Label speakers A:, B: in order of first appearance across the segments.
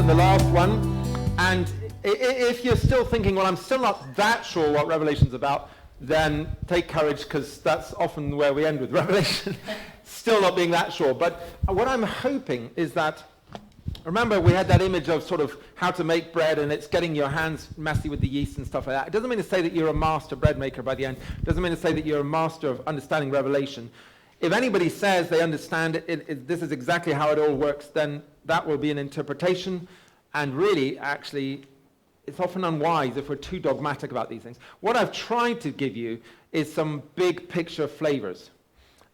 A: the last one. And if you're still thinking, well, I'm still not that sure what Revelation's about, then take courage, because that's often where we end with Revelation. Still not being that sure. But what I'm hoping is that, remember we had that image of sort of how to make bread, and it's getting your hands messy with the yeast and stuff like that. It doesn't mean to say that you're a master bread maker by the end. It doesn't mean to say that you're a master of understanding Revelation. If anybody says they understand this is exactly how it all works, then that will be an interpretation. And really, actually, it's often unwise if we're too dogmatic about these things. What I've tried to give you is some big picture flavors.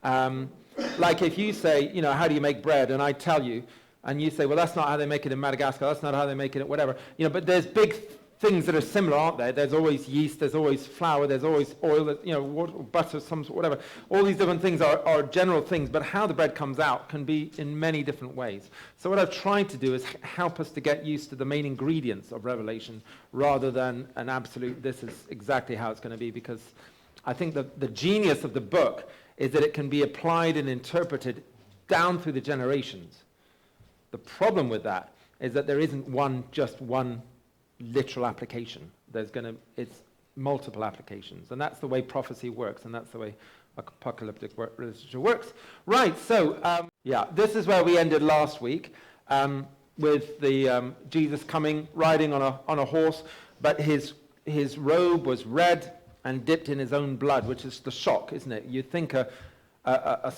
A: Like if you say, how do you make bread? And I tell you, and you say, well, that's not how they make it in Madagascar, that's not how they make it, whatever. But there's big things that are similar, aren't there? There's always yeast, there's always flour, there's always oil, water, butter, some sort, whatever. All these different things are general things, but how the bread comes out can be in many different ways. So what I've tried to do is help us to get used to the main ingredients of Revelation rather than an absolute, this is exactly how it's going to be, because I think that the genius of the book is that it can be applied and interpreted down through the generations. The problem with that is that there isn't just one literal application. It's multiple applications, and that's the way prophecy works, and that's the way apocalyptic literature works. Right, so this is where we ended last week, with the Jesus coming, riding on a horse, but his robe was red and dipped in his own blood, which is the shock, isn't it? You think a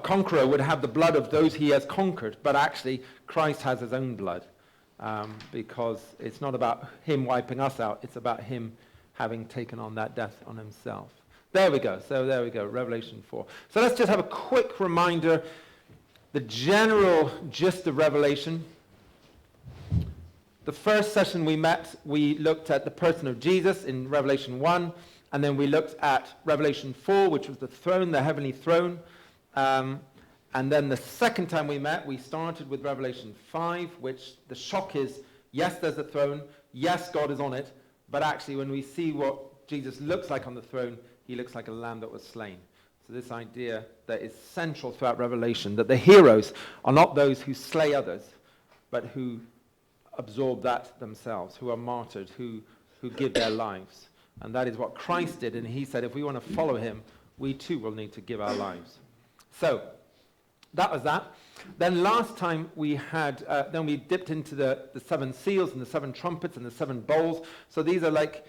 A: conqueror would have the blood of those he has conquered, but actually Christ has his own blood. Because it's not about him wiping us out, it's about him having taken on that death on himself. There we go, Revelation 4. So let's just have a quick reminder, the general gist of Revelation. The first session we met, we looked at the person of Jesus in Revelation 1, and then we looked at Revelation 4, which was the throne, the heavenly throne. And then the second time we met, we started with Revelation 5, which the shock is, yes, there's a throne, yes, God is on it, but actually when we see what Jesus looks like on the throne, he looks like a lamb that was slain. So this idea that is central throughout Revelation, that the heroes are not those who slay others, but who absorb that themselves, who are martyred, who give their lives. And that is what Christ did, and he said if we want to follow him, we too will need to give our lives. So, that was that. Then last time we had, then we dipped into the 7 seals and the 7 trumpets and the 7 bowls. So these are like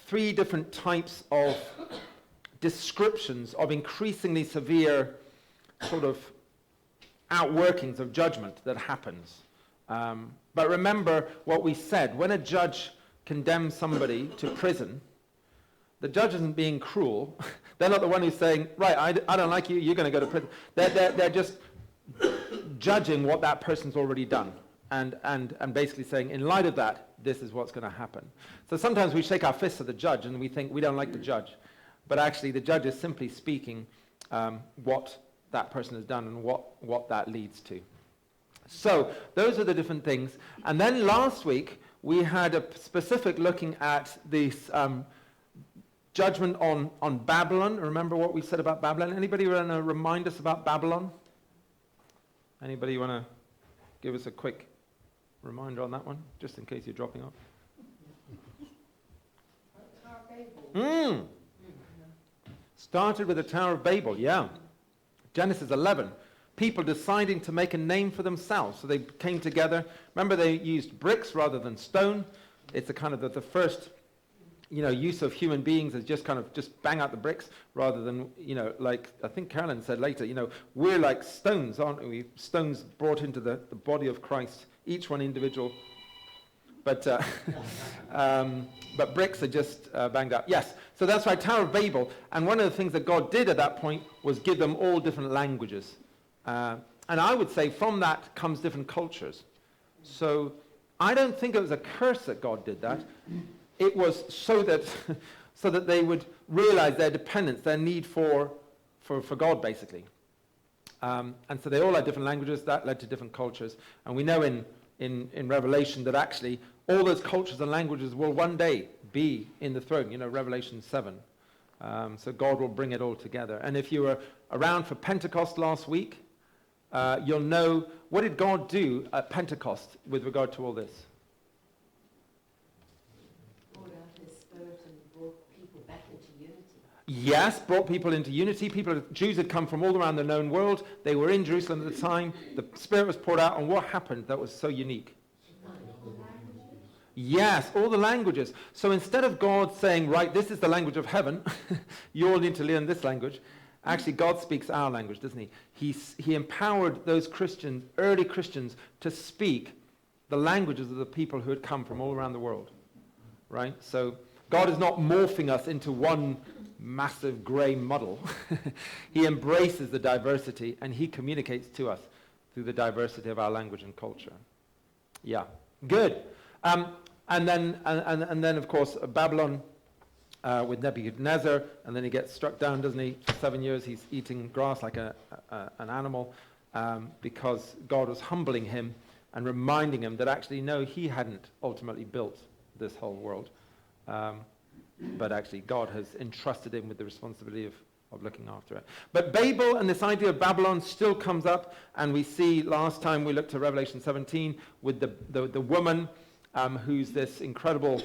A: 3 different types of descriptions of increasingly severe sort of outworkings of judgment that happens. But remember what we said. When a judge condemns somebody to prison, the judge isn't being cruel. They're not the one who's saying, right, I don't like you, you're going to go to prison. They're just judging what that person's already done and basically saying, in light of that, this is what's going to happen. So sometimes we shake our fists at the judge and we think we don't like the judge. But actually the judge is simply speaking what that person has done and what that leads to. So those are the different things. And then last week, we had a specific looking at this judgment on Babylon. Remember what we said about Babylon? Anybody want to remind us about Babylon? Anybody want to give us a quick reminder on that one, just in case you're dropping off?
B: Tower of Babel.
A: Started with the Tower of Babel, yeah. Genesis 11. People deciding to make a name for themselves. So they came together. Remember, they used bricks rather than stone. It's a kind of the first use of human beings is just bang out the bricks rather than, like I think Carolyn said later, we're like stones, aren't we? Stones brought into the body of Christ, each one individual. But bricks are just banged out. Yes, so that's right, Tower of Babel. And one of the things that God did at that point was give them all different languages. And I would say from that comes different cultures. So I don't think it was a curse that God did that. It was so that they would realize their dependence, their need for God, basically. And so they all had different languages. That led to different cultures. And we know in Revelation that actually all those cultures and languages will one day be in the throne. Revelation 7. So God will bring it all together. And if you were around for Pentecost last week, you'll know what did God do at Pentecost with regard to all this?
B: Poured out his spirit and brought people back into unity.
A: Yes, brought people into unity. Jews had come from all around the known world. They were in Jerusalem at the time. The Spirit was poured out, and what happened that was so unique? Yes, all the languages. So instead of God saying, right, this is the language of heaven, you all need to learn this language, actually God speaks our language, doesn't he? He empowered those Christians, early Christians, to speak the languages of the people who had come from all around the world, right? So God is not morphing us into one massive grey muddle. He embraces the diversity, and he communicates to us through the diversity of our language and culture. Yeah, good. And then, of course, Babylon with Nebuchadnezzar, and then he gets struck down, doesn't he? For 7 years he's eating grass like an animal because God was humbling him and reminding him that actually, no, he hadn't ultimately built this whole world. But actually, God has entrusted him with the responsibility of looking after it. But Babel and this idea of Babylon still comes up, and we see last time we looked at Revelation 17 with the woman who's this incredible,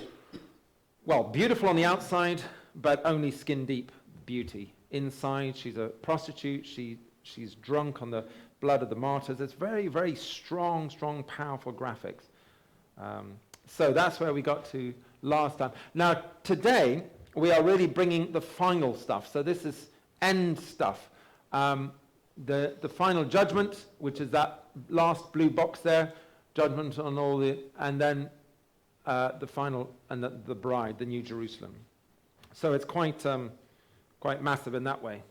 A: well, beautiful on the outside, but only skin-deep beauty. Inside, she's a prostitute. She's drunk on the blood of the martyrs. It's very, very strong, powerful graphics. So that's where we got to last time. Now, today, we are really bringing the final stuff. So this is end stuff. The final judgment, which is that last blue box there, judgment on all the, and then the final, and the bride, the New Jerusalem. So it's quite massive in that way.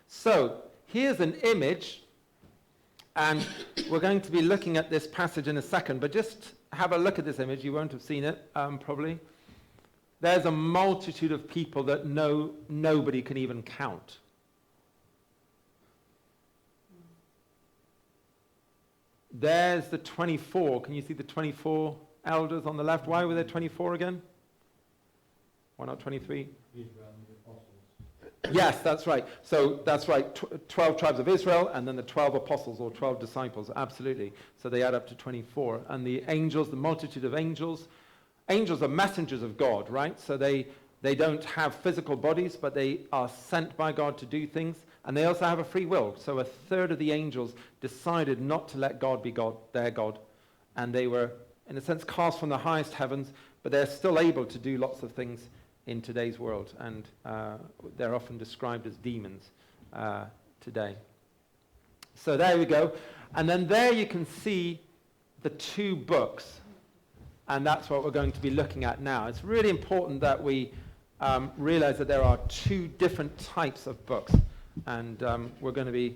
A: So here's an image, and we're going to be looking at this passage in a second, but just have a look at this image. You won't have seen it, probably. There's a multitude of people that nobody can even count. There's the 24. Can you see the 24 elders on the left? Why were there 24 again? Why not 23? Yes, that's right. So that's right. 12 tribes of Israel, and then the 12 apostles or 12 disciples. Absolutely. So they add up to 24. And the angels, the multitude of angels. Angels are messengers of God, right? So they don't have physical bodies, but they are sent by God to do things. And they also have a free will. So a third of the angels decided not to let God be God, their God. And they were, in a sense, cast from the highest heavens, but they're still able to do lots of things in today's world. And they're often described as demons today. So there we go. And then there you can see the two books. And that's what we're going to be looking at now. It's really important that we realize that there are two different types of books. And we're going to be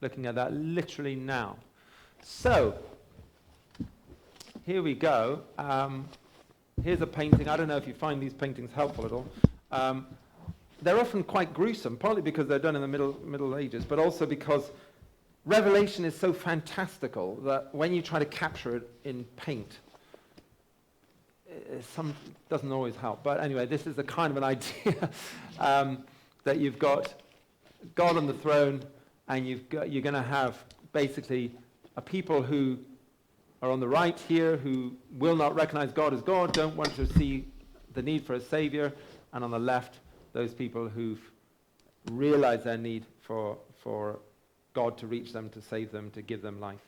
A: looking at that literally now. So, here we go. Here's a painting. I don't know if you find these paintings helpful at all. They're often quite gruesome, partly because they're done in the Middle Ages, but also because Revelation is so fantastical that when you try to capture it in paint, some doesn't always help. But anyway, this is a kind of an idea that you've got God on the throne, and you're going to have basically a people who are on the right here who will not recognize God as God, don't want to see the need for a savior, and on the left, those people who've realized their need for God to reach them, to save them, to give them life.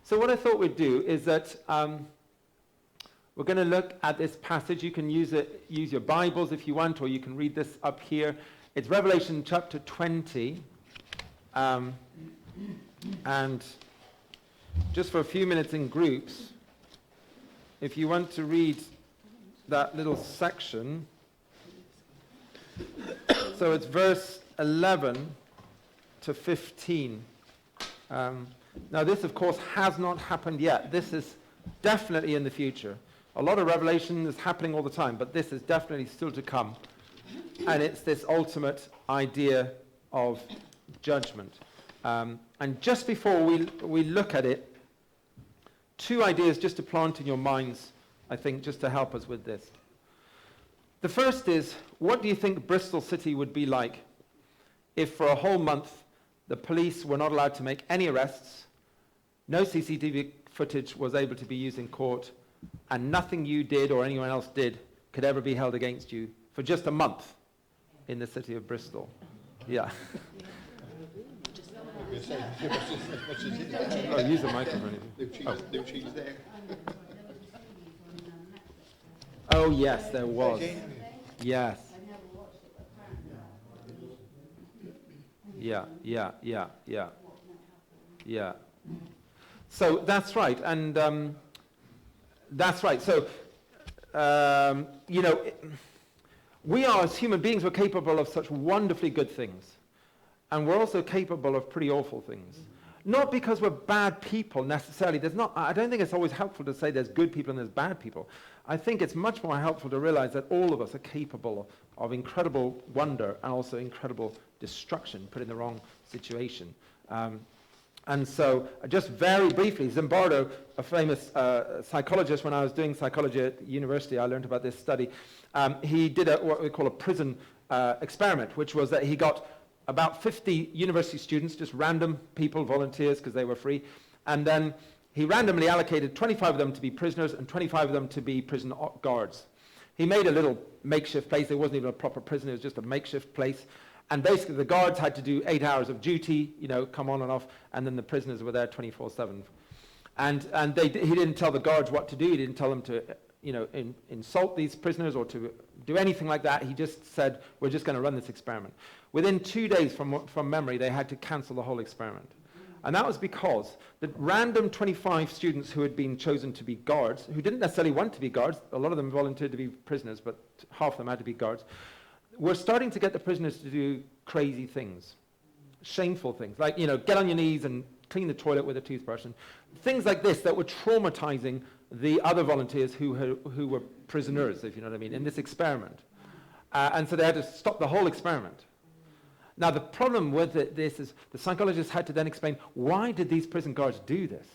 A: So what I thought we'd do is that we're going to look at this passage. You can use your Bibles if you want, or you can read this up here. It's Revelation chapter 20, and just for a few minutes in groups, if you want to read that little section, so it's verse 11 to 15. Now this, of course, has not happened yet. This is definitely in the future. A lot of revelation is happening all the time, but this is definitely still to come. And it's this ultimate idea of judgment. And just before we look at it, two ideas just to plant in your minds, I think, just to help us with this. The first is, what do you think Bristol City would be like if for a whole month the police were not allowed to make any arrests, No CCTV footage was able to be used in court, and nothing you did or anyone else did could ever be held against you for just a month in the city of Bristol. Yeah. Oh, use the microphone.
C: No cheese there.
A: Oh, yes, there was. Yes. Yeah. So that's right, and that's right. So, we are, as human beings, we're capable of such wonderfully good things. And we're also capable of pretty awful things. Not because we're bad people necessarily. I don't think it's always helpful to say there's good people and there's bad people. I think it's much more helpful to realize that all of us are capable of incredible wonder and also incredible destruction, put in the wrong situation. And so, just very briefly, Zimbardo, a famous psychologist, when I was doing psychology at university, I learned about this study. He did what we call a prison experiment, which was that he got about 50 university students, just random people, volunteers, because they were free, and then he randomly allocated 25 of them to be prisoners and 25 of them to be prison guards. He made a little makeshift place. There wasn't even a proper prison. It was just a makeshift place. And basically the guards had to do 8 hours of duty, come on and off, and then the prisoners were there 24/7. And he didn't tell the guards what to do. He didn't tell them to, insult these prisoners or to do anything like that. He just said, we're just going to run this experiment. Within 2 days from memory, they had to cancel the whole experiment. And that was because the random 25 students who had been chosen to be guards, who didn't necessarily want to be guards, a lot of them volunteered to be prisoners, but half of them had to be guards, were starting to get the prisoners to do crazy things, shameful things, like, get on your knees and clean the toilet with a toothbrush, and things like this that were traumatizing the other volunteers who were prisoners, if you know what I mean, in this experiment. And so they had to stop the whole experiment. Now, the problem with this is the psychologists had to then explain, why did these prison guards do this?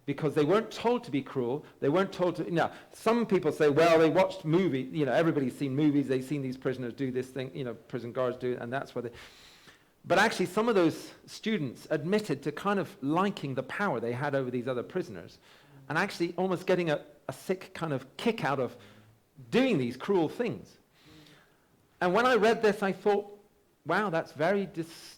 A: Because they weren't told to be cruel. They weren't told to... Now, some people say, well, they watched movies. Everybody's seen movies. They've seen these prisoners do this thing. Prison guards do it, and that's what they... But actually, some of those students admitted to kind of liking the power they had over these other prisoners and actually almost getting a sick kind of kick out of doing these cruel things. And when I read this, I thought, wow, that's very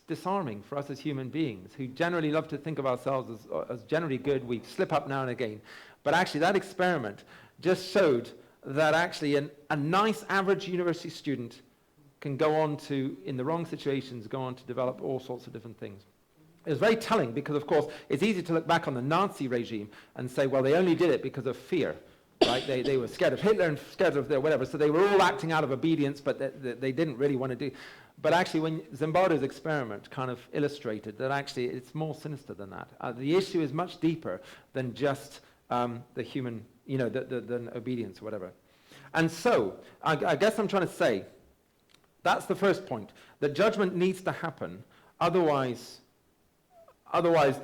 A: disarming for us as human beings who generally love to think of ourselves as generally good. We slip up now and again. But actually, that experiment just showed that actually a nice average university student can go on to, in the wrong situations, go on to develop all sorts of different things. It was very telling because, of course, it's easy to look back on the Nazi regime and say, well, they only did it because of fear. Right? They were scared of Hitler and scared of their whatever, so they were all acting out of obedience, but they didn't really want to do. But actually, when Zimbardo's experiment kind of illustrated that actually it's more sinister than that. The issue is much deeper than just the human, than obedience or whatever. And so, I guess I'm trying to say, that's the first point, that judgment needs to happen, otherwise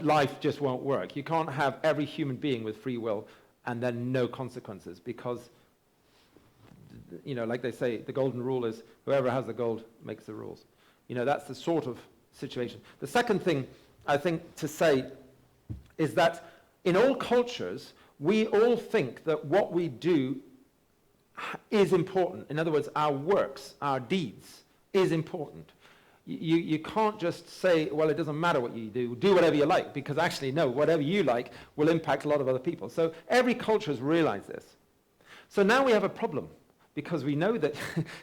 A: life just won't work. You can't have every human being with free will and then no consequences, because, like they say, the golden rule is whoever has the gold makes the rules. That's the sort of situation. The second thing I think to say is that in all cultures, we all think that what we do is important. In other words, our works, our deeds is important. You can't just say, well, it doesn't matter what you do whatever you like, because actually, no, whatever you like will impact a lot of other people. So every culture has realized this. So now we have a problem, because we know that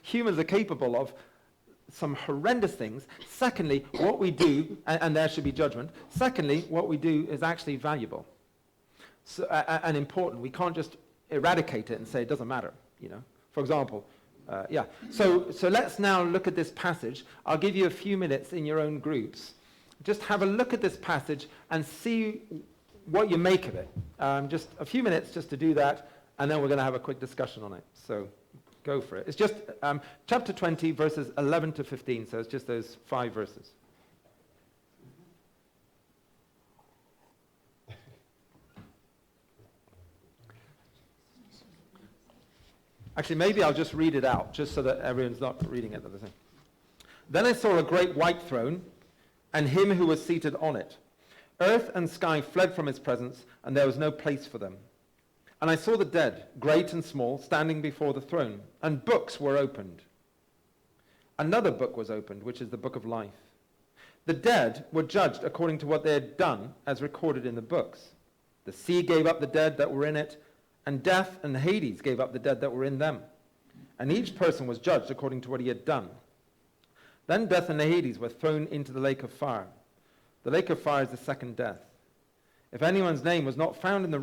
A: humans are capable of some horrendous things. Secondly, what we do, and there should be judgment. Secondly, what we do is actually valuable and important. We can't just eradicate it and say it doesn't matter, For example, So let's now look at this passage. I'll give you a few minutes in your own groups. Just have a look at this passage and see what you make of it. Just a few minutes just to do that, and then we're going to have a quick discussion on it. So go for it. It's just chapter 20, verses 11 to 15. So it's just those 5 verses. Actually, maybe I'll just read it out, just so that everyone's not reading it at the same. Then I saw a great white throne, and him who was seated on it. Earth and sky fled from his presence, and there was no place for them. And I saw the dead, great and small, standing before the throne, and books were opened. Another book was opened, which is the book of life. The dead were judged according to what they had done, as recorded in the books. The sea gave up the dead that were in it, and death and Hades gave up the dead that were in them. And each person was judged according to what he had done. Then death and Hades were thrown into the lake of fire. The lake of fire is the second death. If anyone's name was not found in the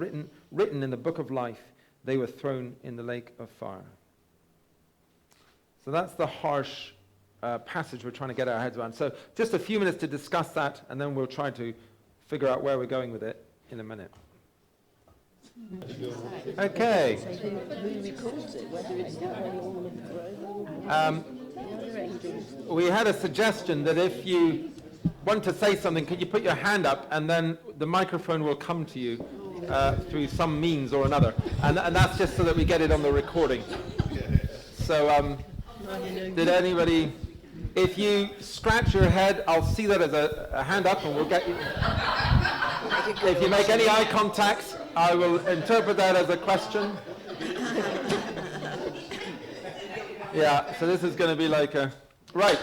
A: written in the book of life, they were thrown in the lake of fire. So that's the harsh passage we're trying to get our heads around. So just a few minutes to discuss that, and then we'll try to figure out where we're going with it in a minute. Okay. We had a suggestion that if you want to say something, could you put your hand up, and then the microphone will come to you through some means or another. And that's just so that we get it on the recording. So did anybody... If you scratch your head, I'll see that as a hand up, and we'll get you... If you make any eye contact, I will interpret that as a question. Yeah, so this is going to be like a... Right.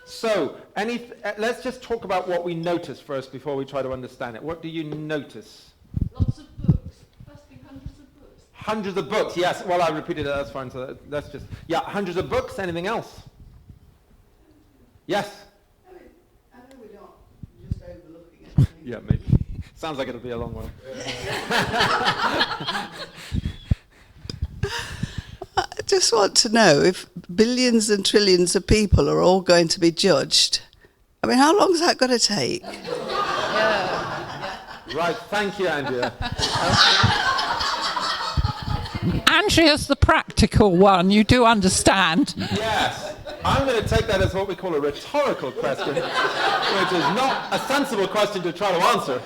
A: So, let's just talk about what we notice first before we try to understand it. What do you notice?
B: Lots of books. Must be hundreds of books.
A: Hundreds of books, yes. Well, I repeated it, that's fine. So that's just... Yeah, hundreds of books. Anything else? Yes?
C: I know we're not just overlooking it.
A: Yeah, maybe. Sounds like it'll be a long one.
C: I just want to know if billions and trillions of people are all going to be judged. I mean, how long is that going to take?
A: Right, thank you, Andrea.
D: Andrea's the practical one, you do understand.
A: Yes. I'm going to take that as what we call a rhetorical question, which is not a sensible question to try to answer.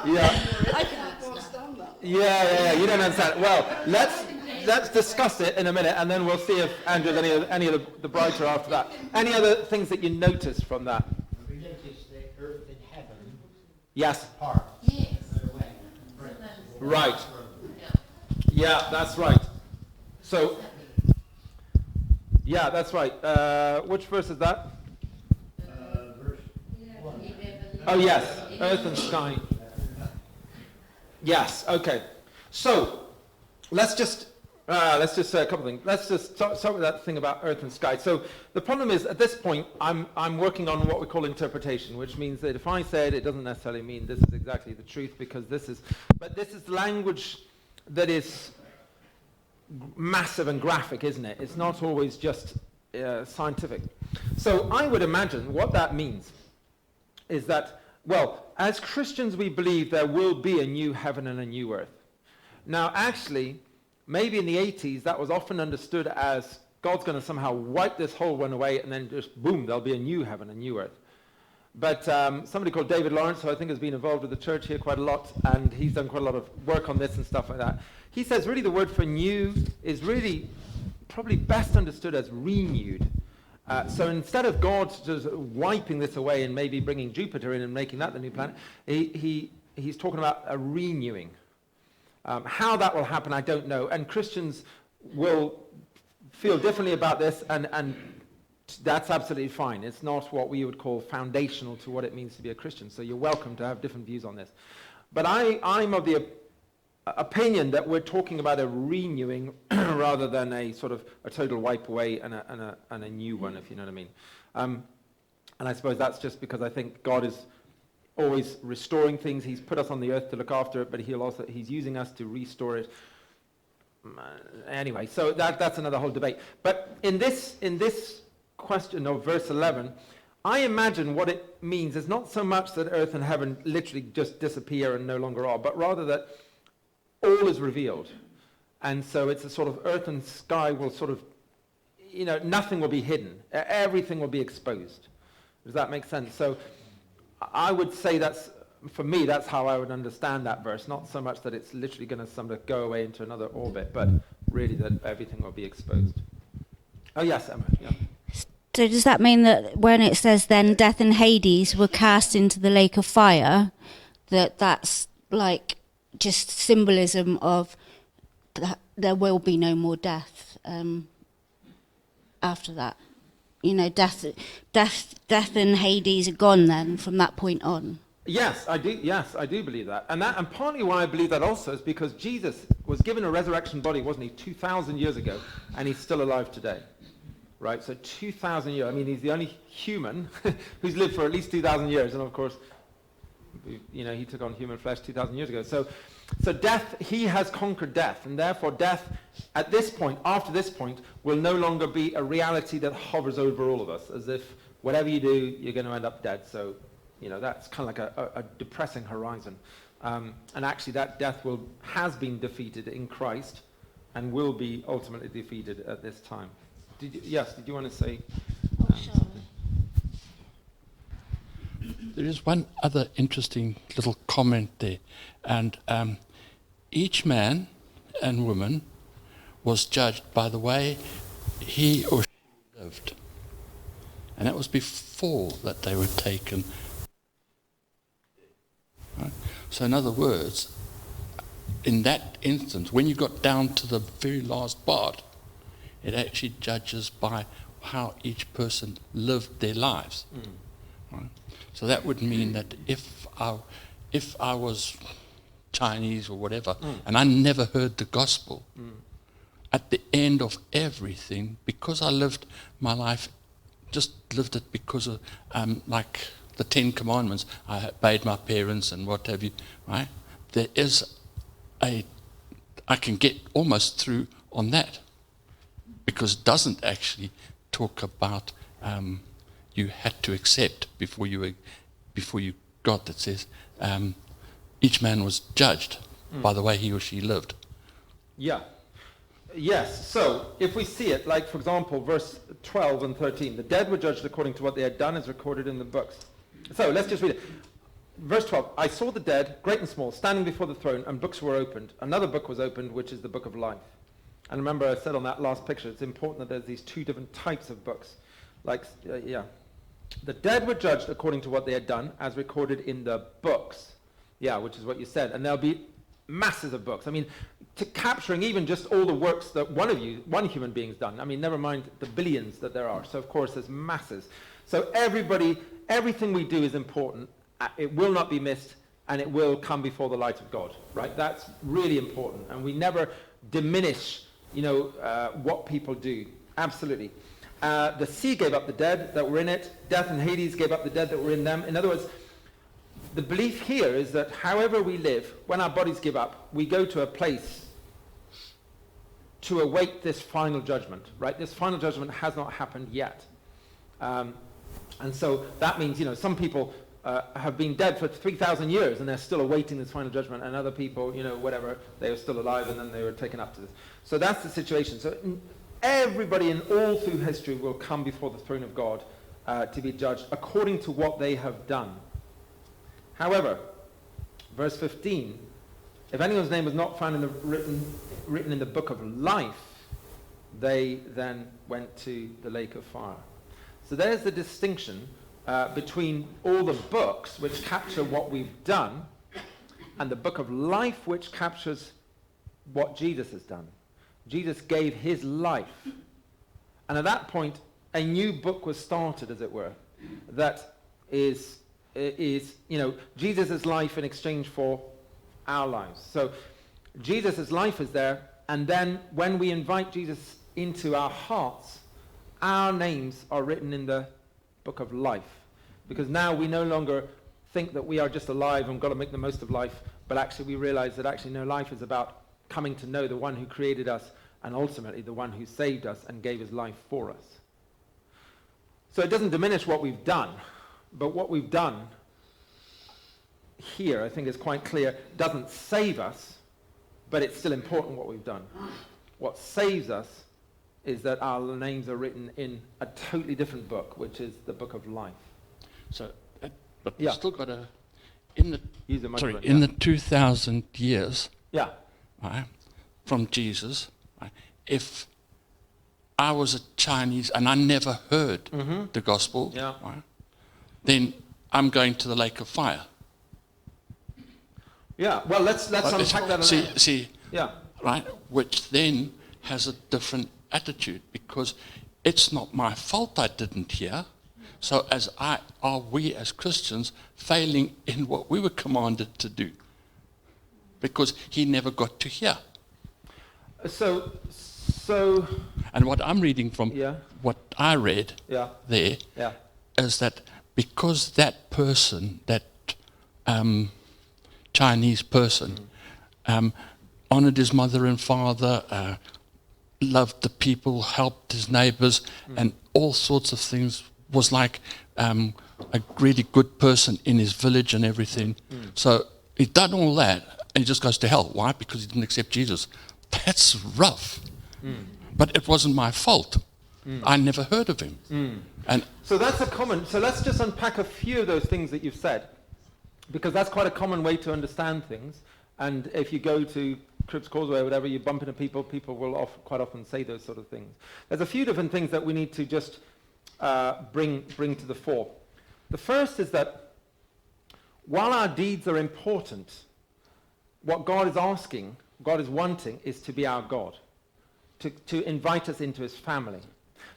A: Yeah.
C: I can understand that.
A: Yeah, you don't understand. Well, let's discuss it in a minute, and then we'll see if Andrew's any of the brighter after that. Any other things that you notice from that?
E: We noticed that earth and heaven
A: Yes.
E: apart.
B: Yes.
A: Right. Yeah, that's right. So, yeah, that's right. Which verse is that?
E: Verse 1.
A: Oh, yes. Earth and sky. Yes. Okay. So, let's just say a couple of things. Let's just start with that thing about earth and sky. So the problem is, at this point, I'm working on what we call interpretation, which means that if I say it doesn't necessarily mean this is exactly the truth, because this is language that is massive and graphic, isn't it? It's not always just scientific. So I would imagine what that means is that, well, as Christians we believe there will be a new heaven and a new earth. Now actually, maybe in the 80s that was often understood as God's going to somehow wipe this whole one away and then just boom, there'll be a new heaven, a new earth. But somebody called David Lawrence, who I think has been involved with the church here quite a lot, and he's done quite a lot of work on this and stuff like that. He says really the word for new is really probably best understood as renewed. So instead of God just wiping this away and maybe bringing Jupiter in and making that the new planet, he's talking about a renewing. How that will happen, I don't know. And Christians will feel differently about this, and that's absolutely fine. It's not what we would call foundational to what it means to be a Christian. So you're welcome to have different views on this. But I'm of the opinion that we're talking about a renewing rather than a sort of a total wipe away and a new one, if you know what I mean. And I suppose that's just because I think God is always restoring things. He's put us on the earth to look after it, but he's using us to restore it. Anyway, so that's another whole debate. But in this question of verse 11, I imagine what it means is not so much that earth and heaven literally just disappear and no longer are, but rather that all is revealed. And so it's a sort of earth and sky will sort of, nothing will be hidden. Everything will be exposed. Does that make sense? So I would say for me, that's how I would understand that verse. Not so much that it's literally going to go away into another orbit, but really that everything will be exposed. Oh, yes, Emma. Yeah.
F: So does that mean that when it says then death and Hades were cast into the lake of fire, that's like just symbolism of that there will be no more death after that? You know, death and Hades are gone then from that point on.
A: Yes, I do. Yes, I do believe that. And partly why I believe that also is because Jesus was given a resurrection body, wasn't he, 2,000 years ago, and he's still alive today. Right? So 2,000 years. I mean, he's the only human who's lived for at least 2,000 years, and of course, you know, he took on human flesh 2,000 years ago. So death, he has conquered death, and therefore death at this point, after this point, will no longer be a reality that hovers over all of us, as if whatever you do, you're going to end up dead. So, you know, that's kind of like a depressing horizon. And actually that death has been defeated in Christ and will be ultimately defeated at this time. Did you want to say something?
G: There is one other interesting little comment there. And each man and woman was judged by the way he or she lived. And that was before that they were taken. Right? So in other words, in that instance, when you got down to the very last part, it actually judges by how each person lived their lives. Right? So that would mean that if I was Chinese or whatever, and I never heard the gospel, at the end of everything, because I lived my life, just lived it because of, like the 10 Commandments, I obeyed my parents and what have you, right? There is I can get almost through on that, because it doesn't actually talk about you had to accept before you got, that says each man was judged by the way he or she lived.
A: Yeah. Yes, so if we see it, like for example, verse 12 and 13, the dead were judged according to what they had done as recorded in the books. So let's just read it. Verse 12, I saw the dead, great and small, standing before the throne, and books were opened. Another book was opened, which is the book of life. And remember I said on that last picture, it's important that there's these two different types of books. The dead were judged according to what they had done, as recorded in the books. Yeah, which is what you said. And there'll be masses of books. I mean, capturing even just all the works that one human being's done. I mean, never mind the billions that there are. So of course there's masses. So everything we do is important. It will not be missed, and it will come before the light of God, right? That's really important. And we never diminish, what people do. Absolutely. The sea gave up the dead that were in it. Death and Hades gave up the dead that were in them. In other words, the belief here is that however we live, when our bodies give up, we go to a place to await this final judgment, right? This final judgment has not happened yet. And so that means, some people have been dead for 3,000 years and they're still awaiting this final judgment, and other people, whatever, they were still alive and then they were taken up to this. So that's the situation. So everybody in all through history will come before the throne of God to be judged according to what they have done. However, verse 15, if anyone's name was not found written in the book of life, they then went to the lake of fire. So there's the distinction between all the books which capture what we've done and the book of life which captures what Jesus has done. Jesus gave his life. And at that point, a new book was started, as it were, that is Jesus' life in exchange for our lives. So Jesus' life is there, and then when we invite Jesus into our hearts, our names are written in the book of life. Because now we no longer think that we are just alive and got to make the most of life, but actually we realize that actually no, life is about coming to know the one who created us and ultimately the one who saved us and gave his life for us. So it doesn't diminish what we've done, but what we've done here, I think is quite clear, doesn't save us, but it's still important what we've done. What saves us is that our names are written in a totally different book, which is the book of life.
G: So, but we've still got in the 2,000 years, right, from Jesus, right, if I was a Chinese and I never heard the gospel,
A: Yeah.
G: right, then I'm going to the lake of fire.
A: Yeah, well, let's unpack that a little.
G: See,
A: Yeah.
G: right, which then has a different attitude, because it's not my fault I didn't hear. So are we as Christians failing in what we were commanded to do? Because he never got to hear.
A: So,
G: And what I'm reading from
A: Yeah.
G: what I read
A: yeah,
G: there
A: yeah,
G: is that because that person, that Chinese person, honored his mother and father, loved the people, helped his neighbors, and all sorts of things, was like a really good person in his village and everything. So he'd done all that, and he just goes to hell. Why? Because he didn't accept Jesus. That's rough. But it wasn't my fault. I never heard of him. And
A: So that's a common, so let's just unpack a few of those things that you've said, because that's quite a common way to understand things. And if you go to Crips Causeway or whatever, you bump into people, people will quite often say those sort of things. There's a few different things that we need to just bring to the fore. The first is that while our deeds are important, what God is asking, God is wanting, is to be our God, to invite us into his family.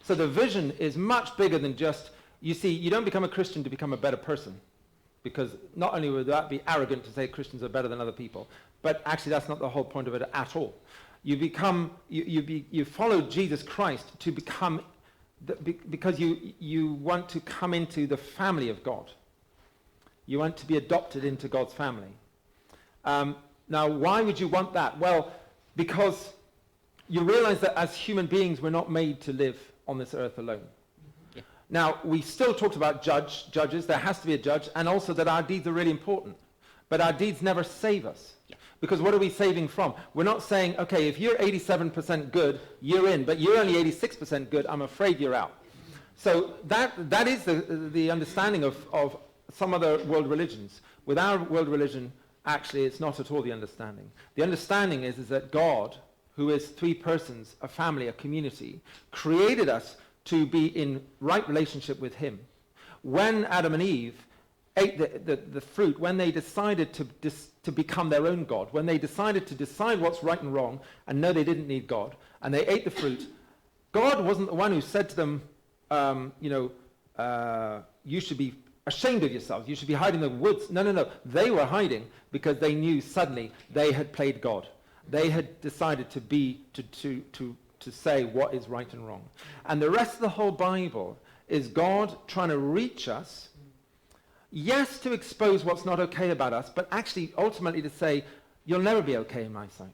A: So the vision is much bigger than just, you see, you don't become a Christian to become a better person, because not only would that be arrogant to say Christians are better than other people, but actually that's not the whole point of it at all. You follow Jesus Christ to become, because you want to come into the family of God. You want to be adopted into God's family. Now, why would you want that? Well, because you realize that as human beings, we're not made to live on this earth alone.
H: Yeah.
A: Now, we still talked about judges. There has to be a judge, and also that our deeds are really important. But our deeds never save us.
H: Yeah.
A: Because what are we saving from? We're not saying, okay, if you're 87% good, you're in, but you're only 86% good, I'm afraid you're out. So that is the understanding of some other world religions. With our world religion, actually, it's not at all the understanding. The understanding is that God, who is three persons, a family, a community, created us to be in right relationship with him. When Adam and Eve ate the fruit, when they decided to become their own God, when they decided to decide what's right and wrong and know they didn't need God, and they ate the fruit, God wasn't the one who said to them, you should be ashamed of yourselves, you should be hiding in the woods. No. They were hiding because they knew suddenly they had played God. They had decided to say what is right and wrong. And the rest of the whole Bible is God trying to reach us, yes, to expose what's not okay about us, but actually ultimately to say, you'll never be okay in my sight.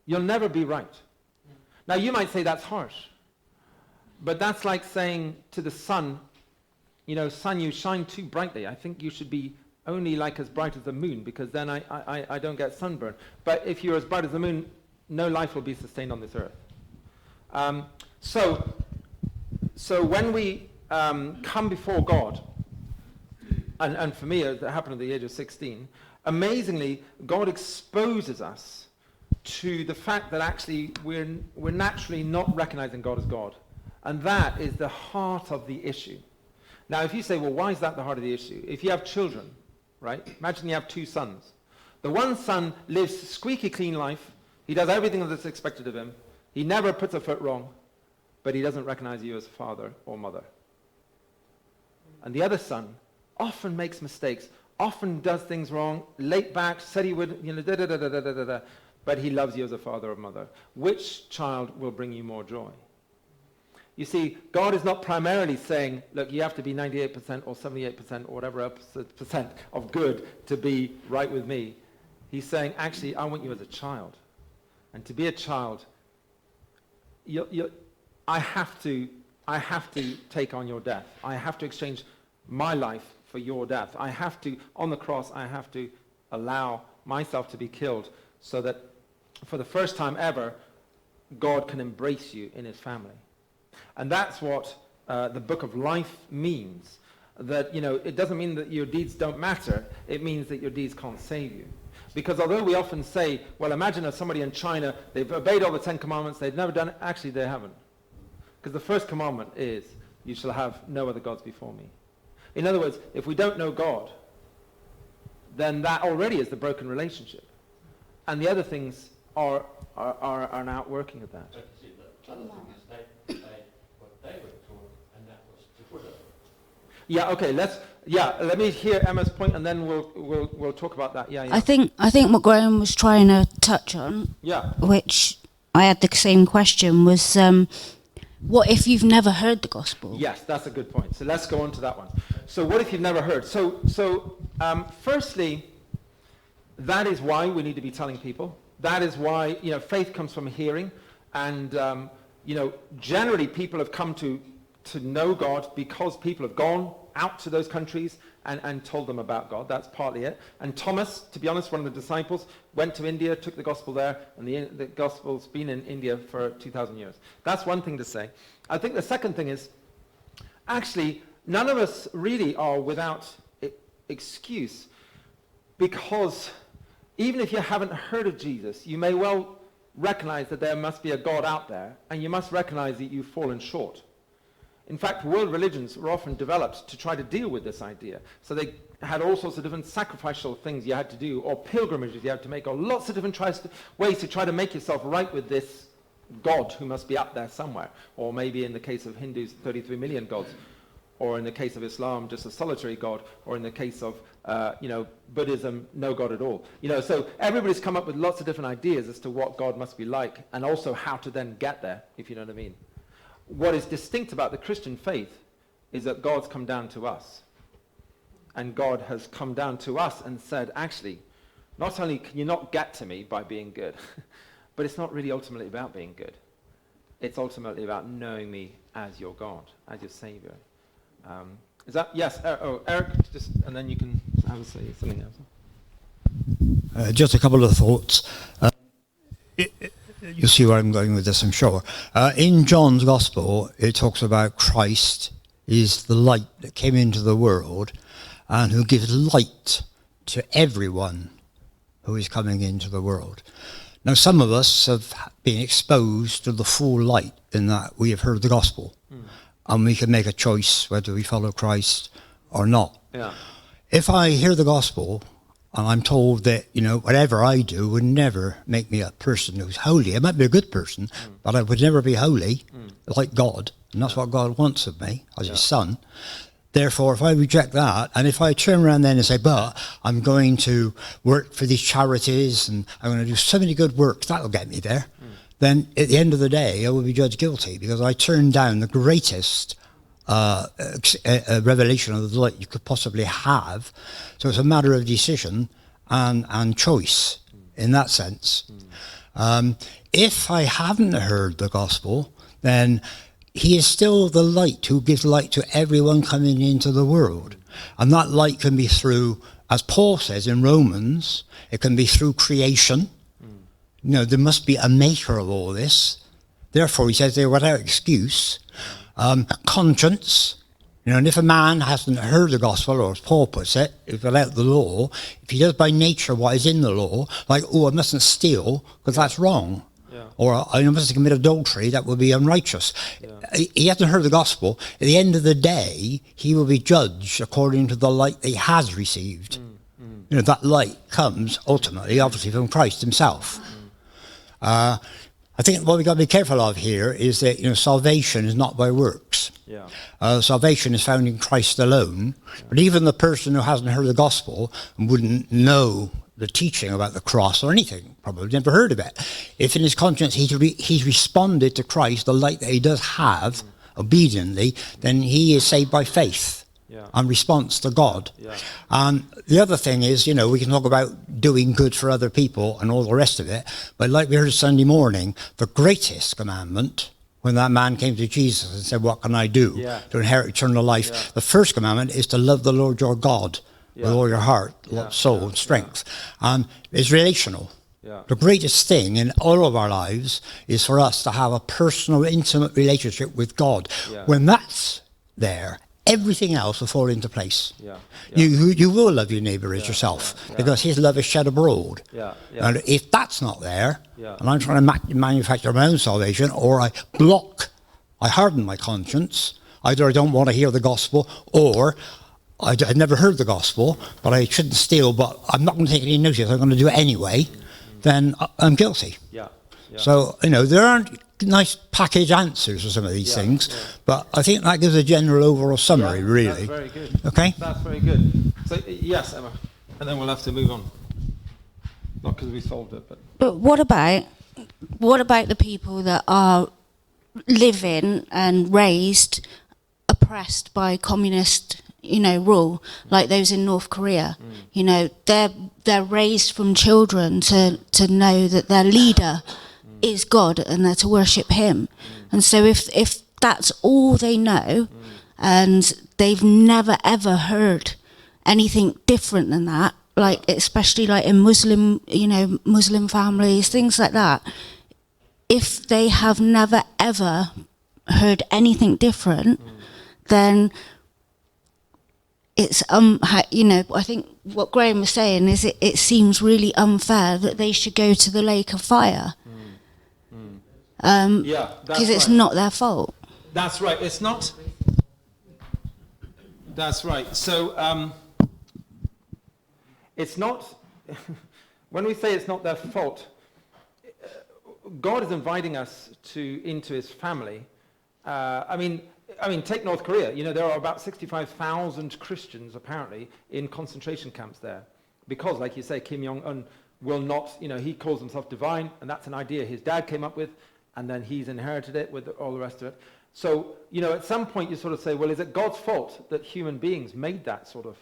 A: You'll never be right. Now, you might say that's harsh, but that's like saying to the sun, sun, you shine too brightly. I think you should be only like as bright as the moon, because then I don't get sunburn. But if you're as bright as the moon, no life will be sustained on this earth. So when we come before God, and for me, it happened at the age of 16, amazingly, God exposes us to the fact that actually we're naturally not recognizing God as God. And that is the heart of the issue. Now, if you say, well, why is that the heart of the issue? If you have children, right? Imagine you have two sons. The one son lives squeaky clean life. He does everything that's expected of him. He never puts a foot wrong, but he doesn't recognize you as father or mother. And the other son often makes mistakes, often does things wrong, late back, said he would, but he loves you as a father or mother. Which child will bring you more joy? You see, God is not primarily saying, look, you have to be 98% or 78% or whatever percent of good to be right with me. He's saying, actually, I want you as a child. And to be a child, I have to take on your death. I have to exchange my life for your death. I have to, on the cross, I have to allow myself to be killed so that for the first time ever, God can embrace you in his family. And that's what the book of life means. That, it doesn't mean that your deeds don't matter. It means that your deeds can't save you. Because although we often say, well, imagine if somebody in China, they've obeyed all the 10 Commandments, they've never done it. Actually, they haven't. Because the first commandment is, you shall have no other gods before me. In other words, if we don't know God, then that already is the broken relationship. And the other things are an outworking of that.
G: But you see, the other thing is what they were taught, and that was to Buddha.
A: Yeah, okay, let me hear Emma's point, and then we'll talk about that. Yeah.
F: I think what Graham was trying to touch on,
A: Yeah.
F: which I had the same question, was what if you've never heard the gospel?
A: Yes, that's a good point. So let's go on to that one. So what if you've never heard? So firstly, that is why we need to be telling people. That is why, faith comes from hearing. And, generally people have come to know God because people have gone out to those countries and told them about God. That's partly it. And Thomas, to be honest, one of the disciples, went to India, took the gospel there, and the gospel's been in India for 2,000 years. That's one thing to say. I think the second thing is, actually, none of us really are without excuse, because even if you haven't heard of Jesus, you may well recognize that there must be a God out there, and you must recognize that you've fallen short. In fact, world religions were often developed to try to deal with this idea. So they had all sorts of different sacrificial things you had to do, or pilgrimages you had to make, or lots of different ways to try to make yourself right with this God who must be up there somewhere. Or maybe in the case of Hindus, 33 million gods. Or in the case of Islam, just a solitary God. Or in the case of, Buddhism, no God at all. So everybody's come up with lots of different ideas as to what God must be like, and also how to then get there, if you know what I mean. What is distinct about the Christian faith is that God's come down to us. And God has come down to us and said, actually, not only can you not get to me by being good, but it's not really ultimately about being good. It's ultimately about knowing me as your God, as your Savior. Is that, yes, Eric, just, and then you can have a say something else.
E: Just a couple of thoughts. You'll see where I'm going with this, I'm sure. In John's Gospel, it talks about Christ is the light that came into the world and who gives light to everyone who is coming into the world. Now, some of us have been exposed to the full light in that we have heard the Gospel, and we can make a choice whether we follow Christ or not.
A: Yeah.
E: If I hear the Gospel, and I'm told that, whatever I do would never make me a person who's holy. I might be a good person, but I would never be holy like God. And that's what God wants of me as his son. Therefore, if I reject that, and if I turn around then and say, but I'm going to work for these charities and I'm going to do so many good works, that'll get me there, then at the end of the day, I will be judged guilty because I turned down the greatest revelation of the light you could possibly have. So it's a matter of decision and choice in that sense. If I haven't heard the gospel, then he is still the light who gives light to everyone coming into the world. And that light can be through, as Paul says in Romans, it can be through creation. There must be a maker of all this. Therefore, he says they're without excuse. Conscience, and if a man hasn't heard the gospel, or as Paul puts it, if without the law, if he does by nature what is in the law, like, I mustn't steal, because that's wrong, or I mustn't commit adultery, that would be unrighteous. He hasn't heard the gospel. At the end of the day, he will be judged according to the light that he has received. That light comes, ultimately, obviously, from Christ himself. I think what we've got to be careful of here is that, salvation is not by works. Salvation is found in Christ alone. But even the person who hasn't heard the gospel and wouldn't know the teaching about the cross or anything, probably never heard of it, if in his conscience he's responded to Christ, the light that he does have, obediently, then he is saved by faith. And response to God. And the other thing is, we can talk about doing good for other people and all the rest of it, but like we heard Sunday morning, the greatest commandment, when that man came to Jesus and said, what can I do to inherit eternal life? The first commandment is to love the Lord your God with all your heart, soul, and strength. And it's relational. The greatest thing in all of our lives is for us to have a personal, intimate relationship with God. When that's there, everything else will fall into place. You will love your neighbour as yourself, because his love is shed abroad. And if that's not there, and I'm trying to manufacture my own salvation, or I block I harden my conscience. Either I don't want to hear the gospel, or I'd never heard the gospel, but I shouldn't steal, but I'm not going to take any notice, I'm going to do it anyway, then I'm guilty.
A: Yeah.
E: So, there aren't nice package answers for some of these things, but I think that gives a general overall summary, really.
A: That's very good.
E: Okay?
A: That's very good. So, yes, Emma, and then we'll have to move on. Not because we solved it, but...
F: But what about the people that are living and raised oppressed by communist, rule, like those in North Korea? They're raised from children to know that their leader is God and they're to worship him. And so if that's all they know, and they've never ever heard anything different than that, like especially like in Muslim families, things like that, if they have never ever heard anything different, then it's I think what Graham was saying is it seems really unfair that they should go to the lake of fire. Because it's not their fault.
A: That's right. It's not. That's right. So it's not. When we say it's not their fault, God is inviting us into His family. I mean, take North Korea. There are about 65,000 Christians apparently in concentration camps there, because, like you say, Kim Jong-un will not. He calls himself divine, and that's an idea his dad came up with. And then he's inherited it with all the rest of it. So, at some point you sort of say, well, is it God's fault that human beings made that sort of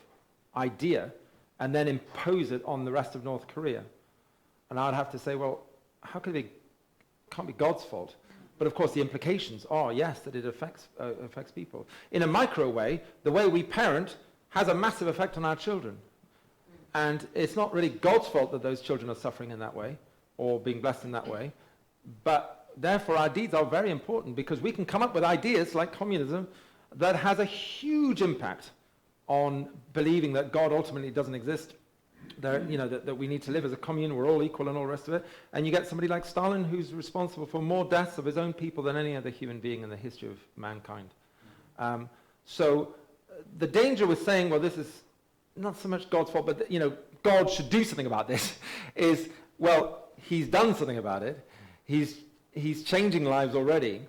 A: idea and then impose it on the rest of North Korea? And I'd have to say, well, how can it be? Can't be God's fault. But of course the implications are, yes, that it affects people. In a micro way, the way we parent has a massive effect on our children. And it's not really God's fault that those children are suffering in that way or being blessed in that way. But therefore, our deeds are very important, because we can come up with ideas like communism that has a huge impact on believing that God ultimately doesn't exist, that we need to live as a commune, we're all equal and all the rest of it. And you get somebody like Stalin, who's responsible for more deaths of his own people than any other human being in the history of mankind. So the danger with saying, well, this is not so much God's fault, but God should do something about this, is, well, he's done something about it. He's changing lives already.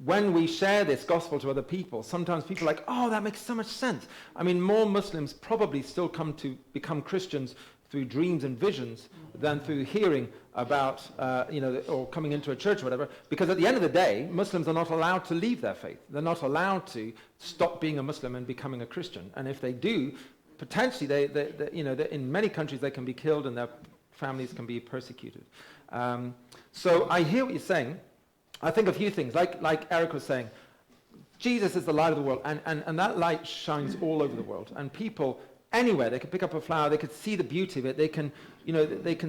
A: When we share this gospel to other people, sometimes people are like, oh, that makes so much sense. I mean, more Muslims probably still come to become Christians through dreams and visions than through hearing about, or coming into a church or whatever. Because at the end of the day, Muslims are not allowed to leave their faith. They're not allowed to stop being a Muslim and becoming a Christian. And if they do, potentially, they in many countries they can be killed and their families can be persecuted. So I hear what you're saying. I think a few things, like Eric was saying. Jesus is the light of the world, and that light shines all over the world. And people anywhere, they can pick up a flower, they could see the beauty of it, they can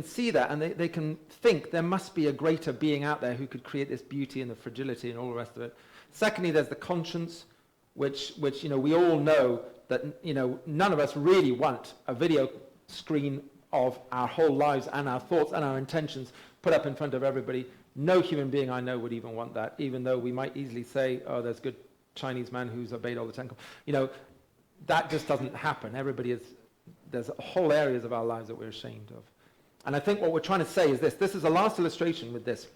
A: see that, and they can think there must be a greater being out there who could create this beauty and the fragility and all the rest of it. Secondly, there's the conscience, which we all know that none of us really want a video screen of our whole lives and our thoughts and our intentions put up in front of everybody. No human being I know would even want that, even though we might easily say, oh, there's a good Chinese man who's obeyed all the Ten Commandments. That just doesn't happen. There's whole areas of our lives that we're ashamed of. And I think what we're trying to say is this. This is the last illustration with this.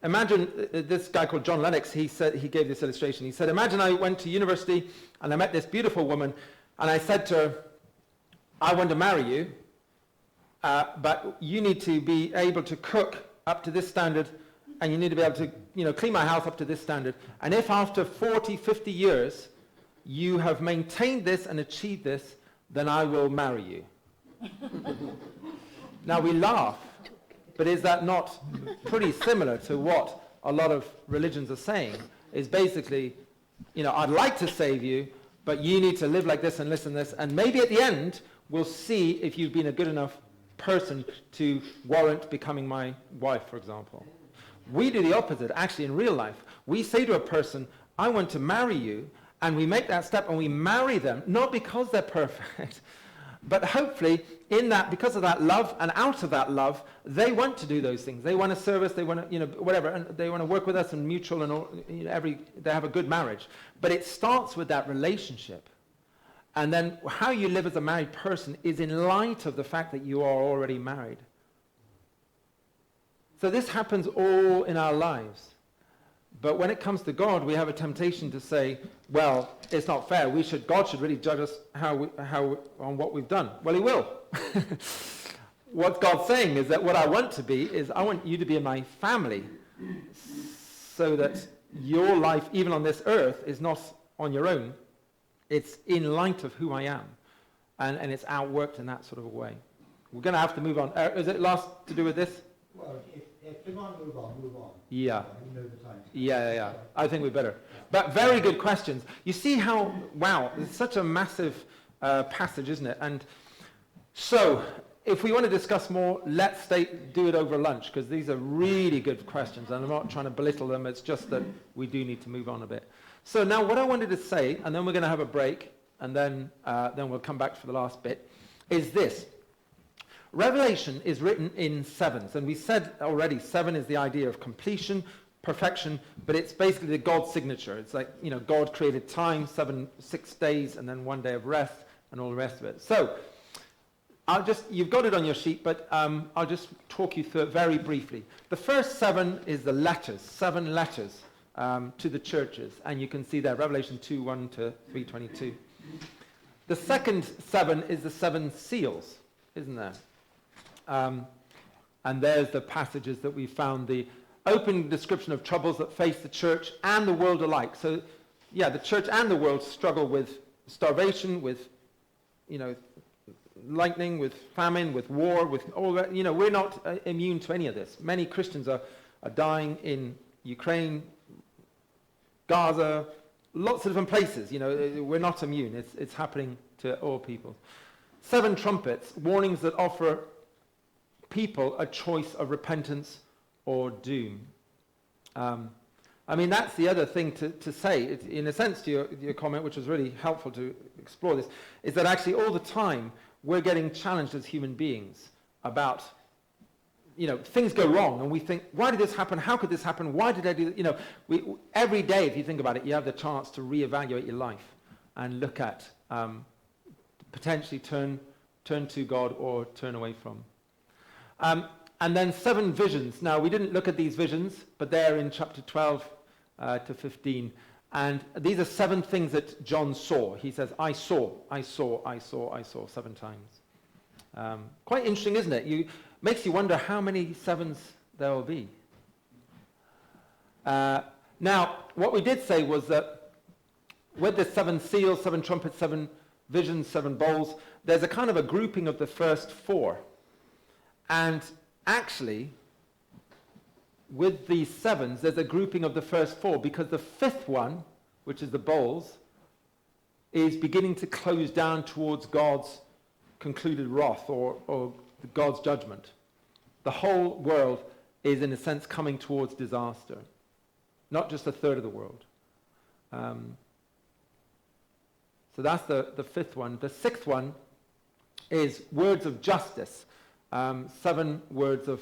A: Imagine this guy called John Lennox, he gave this illustration. He said, imagine I went to university and I met this beautiful woman and I said to her, I want to marry you, but you need to be able to cook up to this standard, and you need to be able to clean my house up to this standard. And if after 40, 50 years you have maintained this and achieved this, then I will marry you. Now we laugh, but is that not pretty similar to what a lot of religions are saying? Is basically, I'd like to save you, but you need to live like this and listen to this, and maybe at the end we'll see if you've been a good enough person to warrant becoming my wife, for example. We do the opposite, actually, in real life. We say to a person, I want to marry you, and we make that step and we marry them, not because they're perfect, but hopefully in that, because of that love, and out of that love, they want to do those things. They want to serve us, they want to, whatever, and they want to work with us and mutual and all, they have a good marriage. But it starts with that relationship. And then how you live as a married person is in light of the fact that you are already married. So this happens all in our lives. But when it comes to God, we have a temptation to say, well, it's not fair. God should really judge us on what we've done. Well, he will. What God's saying is that what I want to be is I want you to be in my family so that your life, even on this earth, is not on your own. It's in light of who I am. And it's outworked in that sort of a way. We're going to have to move on. Is it last to do with this?
E: Well, if you want to move on.
A: Yeah.
E: You know the time.
A: Yeah. I think we better. But very good questions. You see how, wow, it's such a massive passage, isn't it? And so, if we want to discuss more, let's do it over lunch, because these are really good questions, and I'm not trying to belittle them, it's just that we do need to move on a bit. So now what I wanted to say, and then we're going to have a break, and then we'll come back for the last bit, is this. Revelation is written in sevens, and we said already 7 is the idea of completion, perfection, but it's basically the God signature. It's like, God created time, 6 days, and then 1 day of rest, and all the rest of it. So, you've got it on your sheet, but I'll just talk you through it very briefly. The first 7 is the letters, 7 letters to the churches, and you can see there, Revelation 2:1 to 3:22. The second 7 is the 7 seals, isn't there? And there's the passages that we found, the open description of troubles that face the church and the world alike. So, the church and the world struggle with starvation, with, lightning, with famine, with war, with all that. We're not immune to any of this. Many Christians are dying in Ukraine, Gaza, lots of different places. We're not immune. It's happening to all people. 7 trumpets, warnings that offer people a choice of repentance or doom. That's the other thing to say. In a sense, to your comment, which was really helpful to explore this, is that actually all the time we're getting challenged as human beings about, things go wrong, and we think, why did this happen? How could this happen? Why did I do that? Every day, if you think about it, you have the chance to reevaluate your life and look at potentially turn to God or turn away from. And then 7 visions. Now, we didn't look at these visions, but they're in chapter 12 to 15. And these are 7 things that John saw. He says, I saw 7 times. Quite interesting, isn't it? Makes you wonder how many 7s there will be. Now, what we did say was that with the 7 seals, 7 trumpets, 7 visions, 7 bowls, there's a kind of a grouping of the first 4. And actually, with these 7s, there's a grouping of the first 4, because the 5th one, which is the bowls, is beginning to close down towards God's concluded wrath or God's judgment. The whole world is, in a sense, coming towards disaster. Not just a third of the world. So that's the 5th one. The 6th one is words of justice. 7 words of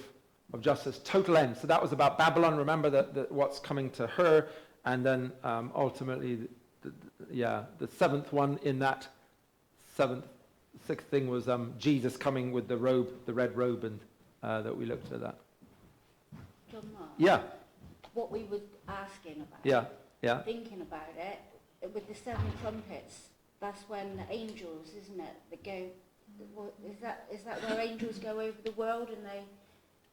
A: justice, total end. So that was about Babylon. Remember that what's coming to her, and then ultimately, the 7th one in that 6th thing was Jesus coming with the robe, the red robe, and that we looked at that.
F: John Mark,
A: Yeah.
F: what we were asking about,
A: Yeah.
F: thinking about it, with the 7 trumpets, that's when the angels, isn't it, that go. Is that where angels go over the world and they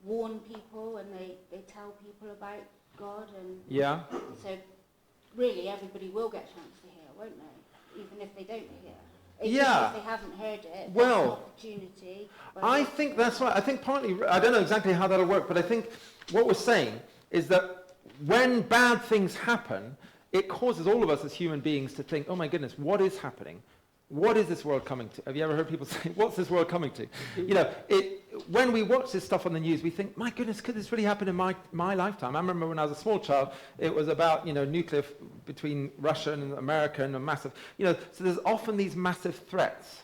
F: warn people and they tell people about God? And so really everybody will get a chance to hear, won't they? Even if they don't hear. Even if they haven't heard it,
A: well,
F: an opportunity.
A: I think that's right. I think partly, I don't know exactly how that'll work, but I think what we're saying is that when bad things happen, it causes all of us as human beings to think, oh my goodness, what is happening? What is this world coming to? Have you ever heard people say, what's this world coming to? When we watch this stuff on the news, we think, my goodness, could this really happen in my lifetime? I remember when I was a small child, it was about, nuclear between Russia and America and a massive, so there's often these massive threats.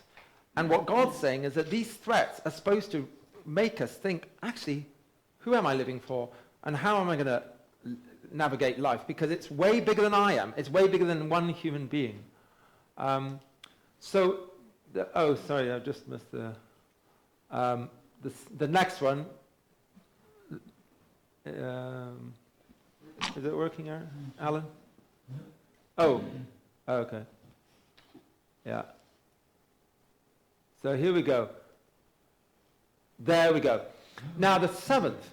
A: And what God's saying is that these threats are supposed to make us think, actually, who am I living for? And how am I going to navigate life? Because it's way bigger than I am. It's way bigger than one human being. Sorry, I just missed the next one. Is it working, Alan? Oh, okay. Yeah. So here we go. There we go. Now the seventh.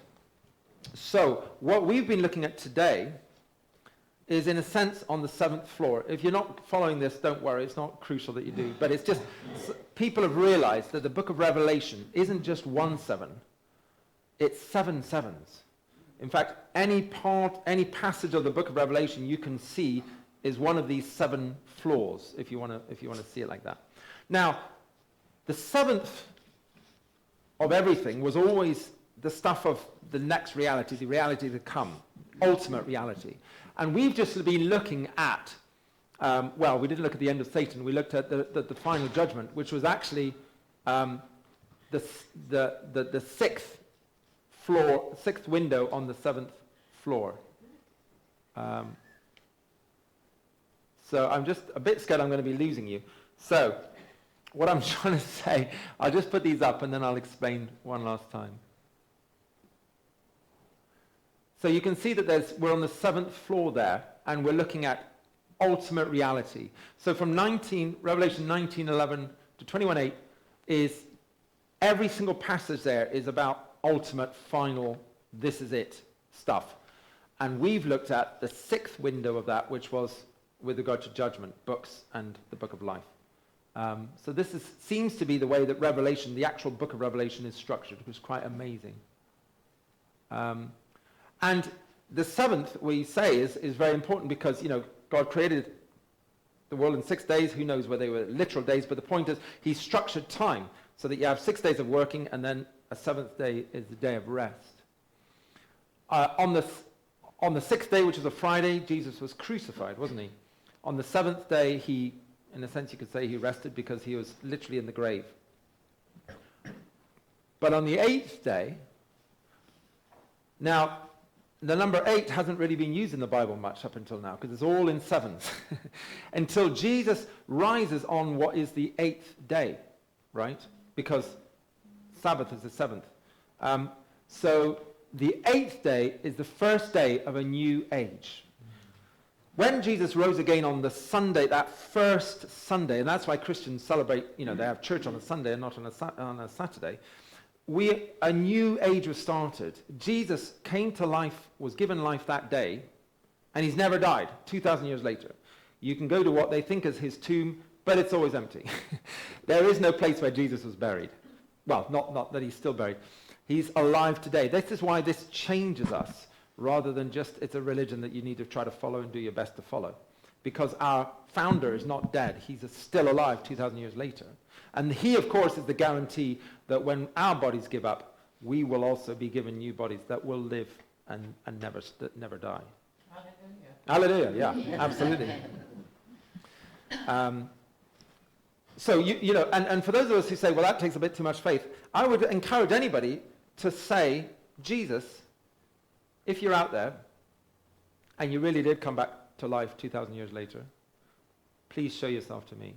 A: So what we've been looking at today is in a sense on the seventh floor. If you're not following this, don't worry, it's not crucial that you do. But it's just, people have realized that the book of Revelation isn't just 1 7, it's 7 sevens. In fact, any passage of the book of Revelation you can see is one of these 7 floors, if you want to see it like that. Now, the seventh of everything was always the stuff of the next reality, the reality to come, ultimate reality. And we've just been looking at, we didn't look at the end of Satan, we looked at the final judgment, which was actually the sixth floor, sixth window on the 7th floor. So I'm just a bit scared I'm going to be losing you. So what I'm trying to say, I'll just put these up and then I'll explain one last time. So you can see that we're on the 7th floor there, and we're looking at ultimate reality. So from Revelation 19:11 to 21:8 is every single passage there is about ultimate, final, this is it stuff. And we've looked at the 6th window of that, which was with regard to judgment, books, and the book of life. So this seems to be the way that Revelation, the actual book of Revelation, is structured, which is quite amazing. And the 7th, we say, is very important because, God created the world in 6 days. Who knows whether they were literal days, but the point is he structured time so that you have 6 days of working and then a 7th day is the day of rest. On the 6th day, which is a Friday, Jesus was crucified, wasn't he? On the 7th day, he, in a sense you could say he rested because he was literally in the grave. But on the 8th day, now, the number 8 hasn't really been used in the Bible much up until now because it's all in sevens. Until Jesus rises on what is the 8th day, right? Because Sabbath is the 7th. So the 8th day is the first day of a new age. When Jesus rose again on the Sunday, that first Sunday, and that's why Christians celebrate, they have church on a Sunday and not on a Saturday, a new age was started. Jesus came to life, was given life that day, and he's never died, 2,000 years later. You can go to what they think is his tomb, but it's always empty. There is no place where Jesus was buried. Well, not that he's still buried. He's alive today. This is why this changes us, rather than just it's a religion that you need to try to follow and do your best to follow. Because our founder is not dead. He's still alive 2,000 years later. And he, of course, is the guarantee that when our bodies give up, we will also be given new bodies that will live and never die. Hallelujah. Hallelujah, yeah, absolutely. So, and for those of us who say, well, that takes a bit too much faith, I would encourage anybody to say, Jesus, if you're out there and you really did come back to life 2,000 years later, please show yourself to me.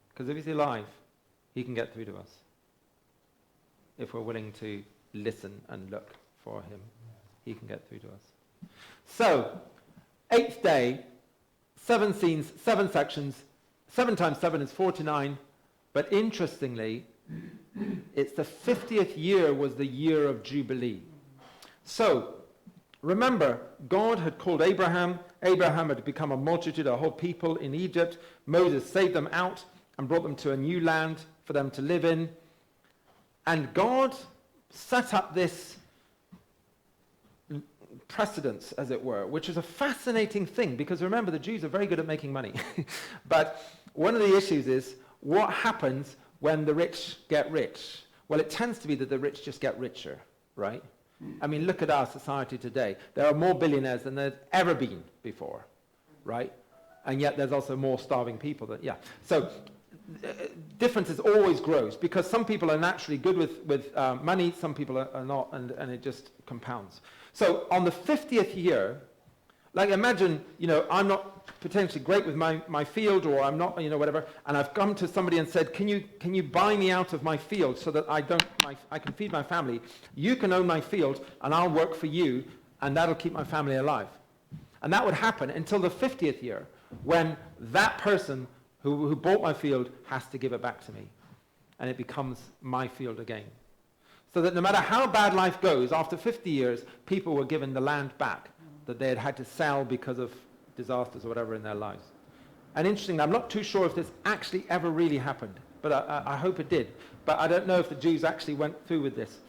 A: Because if he's alive, he can get through to us. If we're willing to listen and look for him, he can get through to us. So, 8th day, 7 scenes, 7 sections, 7 times 7 is 49, but interestingly, it's the 50th year was the year of Jubilee. So, remember, God had called Abraham. Abraham had become a multitude, a whole people in Egypt. Moses saved them out and brought them to a new land for them to live in. And God set up this precedence, as it were, which is a fascinating thing, because remember, the Jews are very good at making money. But one of the issues is, what happens when the rich get rich? Well, it tends to be that the rich just get richer, right? I mean, look at our society today. There are more billionaires than there's ever been before, right? And yet there's also more starving people. So differences always grows, because some people are naturally good with money, some people are not, and it just compounds. So on the 50th year, like imagine, I'm not potentially great with my field, or I'm not, whatever, and I've come to somebody and said, can you buy me out of my field so that I can feed my family? You can own my field, and I'll work for you, and that'll keep my family alive. And that would happen until the 50th year, when that person who bought my field has to give it back to me, and it becomes my field again. So that no matter how bad life goes, after 50 years, people were given the land back that they had to sell because of disasters or whatever in their lives. And interestingly, I'm not too sure if this actually ever really happened, but I hope it did. But I don't know if the Jews actually went through with this.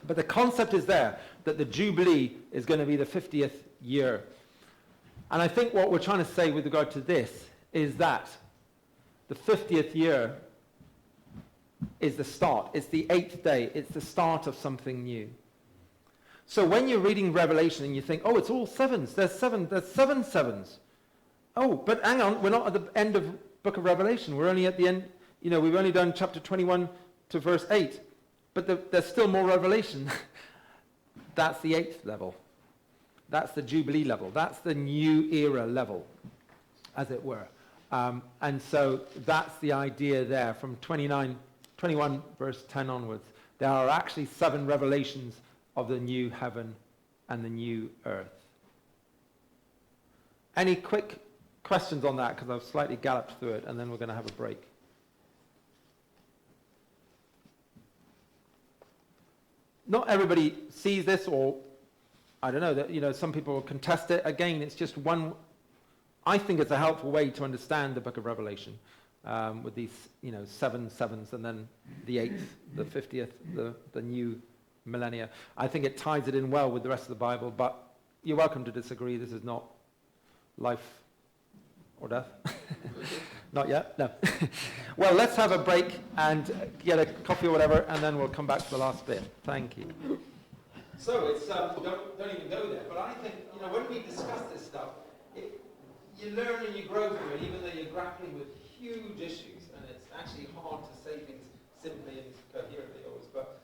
A: But the concept is there, that the Jubilee is going to be the 50th year. And I think what we're trying to say with regard to this is that the 50th year is the start. It's the 8th day. It's the start of something new. So when you're reading Revelation and you think, oh, it's all sevens. There's seven sevens. Oh, but hang on, we're not at the end of book of Revelation. We're only at the end, we've only done chapter 21 to verse 8. But there's still more revelation. That's the 8th level. That's the Jubilee level. That's the new era level, as it were. And so that's the idea there from 21 verse 10 onwards. There are actually 7 revelations of the new heaven and the new earth. Any quick questions on that? Because I've slightly galloped through it, and then we're going to have a break. Not everybody sees this, or I don't know, that some people will contest it. Again, it's just one. I think it's a helpful way to understand the book of Revelation, with these 7 sevens, and then the 8th, the 50th, the new millennia. I think it ties it in well with the rest of the Bible, but you're welcome to disagree. This is not life or death. Not yet? No. Well, let's have a break and get a coffee or whatever, and then we'll come back to the last bit. Thank you. So it's don't even go there, but I think when we discuss this stuff, you learn and you grow through it, even though you're grappling with huge issues, and it's actually hard to say things simply and coherently always, but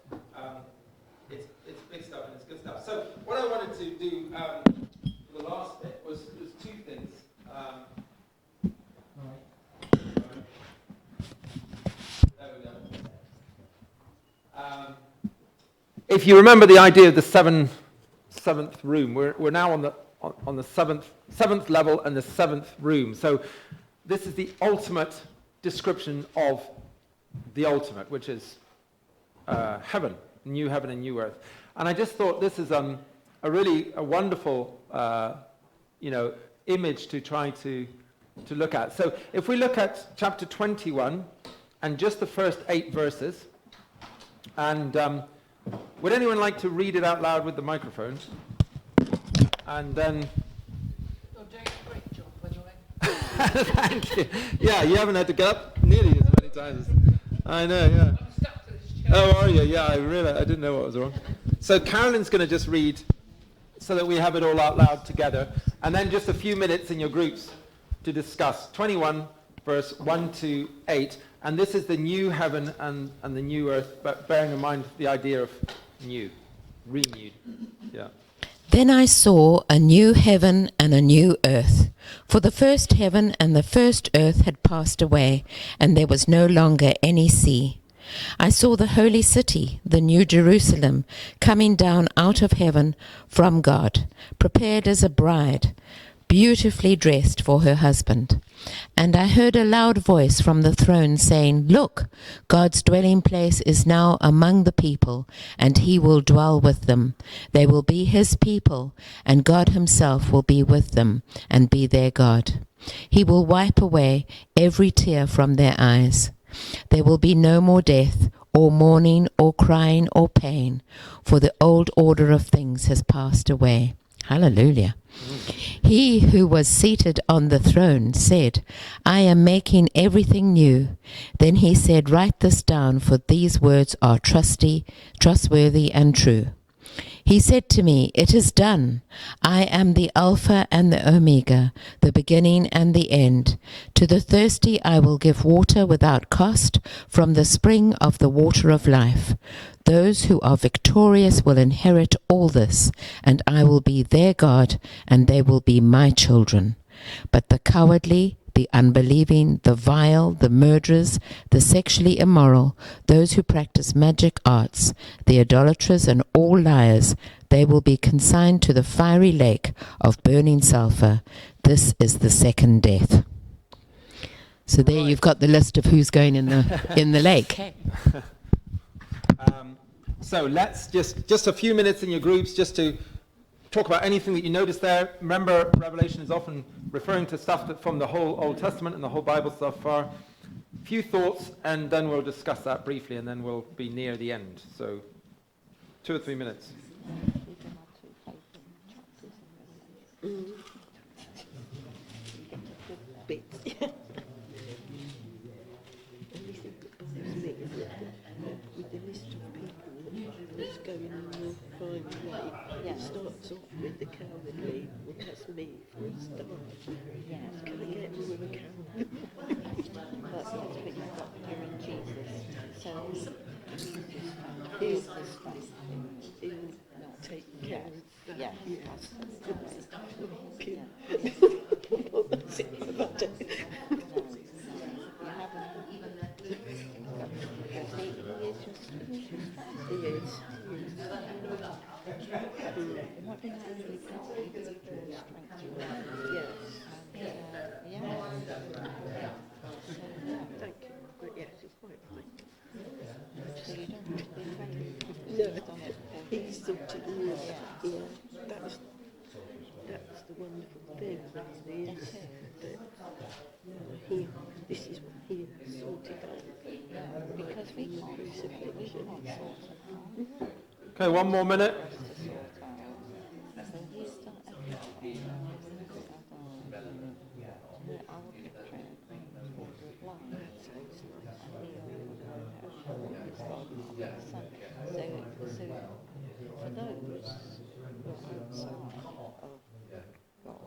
A: it's big stuff and it's good stuff. So what I wanted to do for the last bit was 2 things. There we go. If you remember the idea of the seventh room, we're now on the seventh level and the 7th room. So this is the ultimate description of the ultimate, which is heaven, new heaven and new earth. And I just thought this is a really wonderful image to try to look at. So if we look at chapter 21 and just the first 8 verses, and would anyone like to read it out loud with the microphone? And then...
D: You're doing a great job, by the way.
A: Thank you. Yeah, you haven't had to get up nearly as many times. I know, yeah.
D: I'm stuck to this chair.
A: Oh, are you? Yeah, I didn't know what was wrong. So Carolyn's going to just read so that we have it all out loud together. And then just a few minutes in your groups to discuss 21, verse 1 to 8. And this is the new heaven and the new earth, but bearing in mind the idea of new, renewed. Yeah.
H: Then I saw a new heaven and a new earth, for the first heaven and the first earth had passed away, and there was no longer any sea. I saw the holy city, the new Jerusalem, coming down out of heaven from God, prepared as a bride, beautifully dressed for her husband. And I heard a loud voice from the throne saying, "Look, God's dwelling place is now among the people, and he will dwell with them. They will be his people, and God himself will be with them and be their God. He will wipe away every tear from their eyes. There will be no more death, or mourning, or crying, or pain, for the old order of things has passed away." Hallelujah. He who was seated on the throne said, "I am making everything new." Then he said, "Write this down, for these words are trustworthy and true." He said to me, "It is done. I am the Alpha and the Omega, the beginning and the end. To the thirsty I will give water without cost from the spring of the water of life. Those who are victorious will inherit all this, and I will be their God, and they will be my children. But the cowardly, the unbelieving, the vile, the murderers, the sexually immoral, those who practice magic arts, the idolaters, and all liars, they will be consigned to the fiery lake of burning sulfur. This is the second death." So there you've got the list of who's going in the lake.
A: So let's just a few minutes in your groups just to talk about anything that you noticed there. Remember, Revelation is often referring to stuff that from the whole Old Testament and the whole Bible so far. Few thoughts, and then we'll discuss that briefly, and then we'll be near the end. So 2 or 3 minutes.
B: With the list of people that's going in the fiery lake, it starts off with the cowardly. Well, that's me for a start. Can I get more of a coward?
I: That's what you've got here in Jesus. So
B: He'll take care of that.
I: yeah.
B: Okay.
I: That's it. You haven't because he is just
B: He is.
I: what he actually got, he gives you strength to it.
B: Yes.
I: Yeah.
B: Thank you. But yes, you're quite right.
I: So you don't have to be afraid.
B: No, he's sort of, yeah, that's the wonderful thing, really, is that this is what he has sorted out.
I: Because we can't sort it out.
A: Okay, 1 more minute.
I: So he's done everything. Our picture with light. So for those who are outside of God,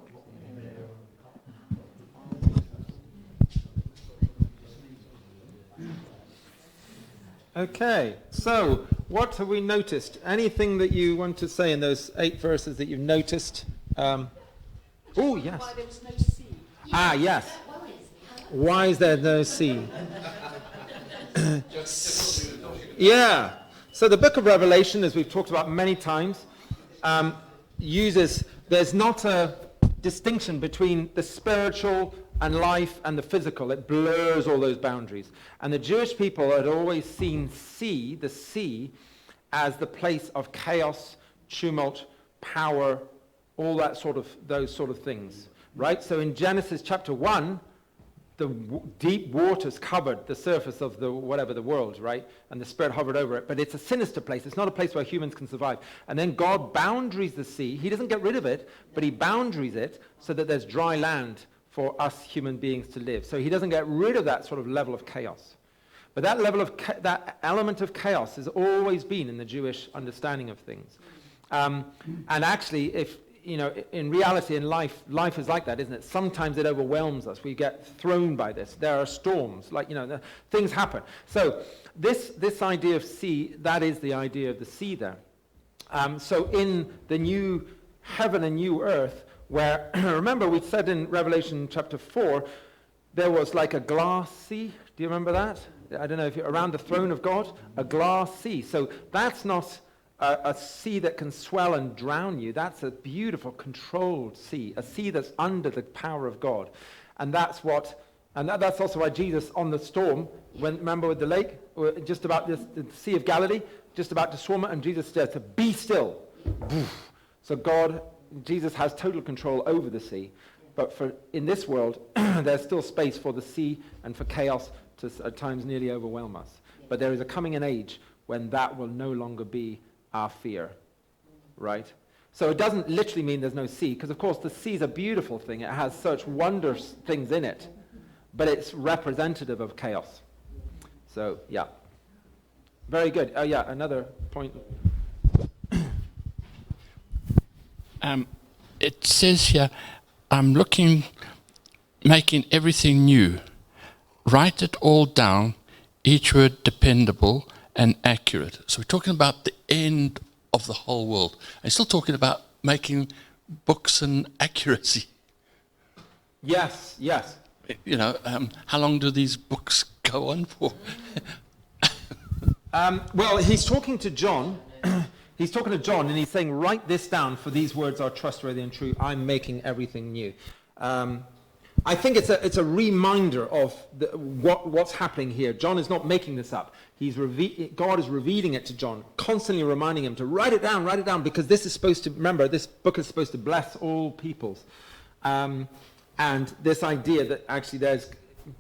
A: Okay, so what have we noticed? Anything that you want to say in those 8 verses that you've noticed? Oh, yes.
B: Why there was no sea.
A: Ah, yes. Why is there no sea? Yeah. So the book of Revelation, as we've talked about many times, there's not a distinction between the spiritual and life and the physical. It blurs all those boundaries. And the Jewish people had always seen the sea, as the place of chaos, tumult, power, all that those sort of things, right? So in Genesis chapter 1, the deep waters covered the surface of the world, right? And the Spirit hovered over it. But it's a sinister place. It's not a place where humans can survive. And then God boundaries the sea. He doesn't get rid of it, but he boundaries it so that there's dry land for us human beings to live. So he doesn't get rid of that sort of level of chaos. But that level of that element of chaos has always been in the Jewish understanding of things. And actually, in reality, in life is like that, isn't it? Sometimes it overwhelms us. We get thrown by this. There are storms, things happen. So this idea of sea, that is the idea of the sea there. So in the new heaven and new earth, where, remember we said in Revelation chapter 4, there was like a glass sea. Do you remember that? I don't know if you're around the throne of God, a glass sea. So that's not a sea that can swell and drown you. That's a beautiful, controlled sea, a sea that's under the power of God. And that's also why Jesus on the storm, remember with the lake, just about the Sea of Galilee, just about to swim, and Jesus said to be still. So Jesus has total control over the sea. But in this world, there's still space for the sea and for chaos to at times nearly overwhelm us. But there is a coming an age when that will no longer be our fear, right? So it doesn't literally mean there's no sea, because of course the sea is a beautiful thing. It has such wondrous things in it, but it's representative of chaos. So, yeah. Very good. Oh, yeah, another point.
G: it says here, I'm making everything new. Write it all down, each word dependable and accurate. So we're talking about the end of the whole world. And still talking about making books and accuracy.
A: Yes, yes.
G: You know, how long do these books go on for?
A: Well, he's talking to John. He's talking to John, and he's saying, write this down, for these words are trustworthy and true. I'm making everything new. I think it's a reminder of what's happening here. John is not making this up. God is revealing it to John, constantly reminding him to write it down, because this is supposed to, remember, this book is supposed to bless all peoples. And this idea that actually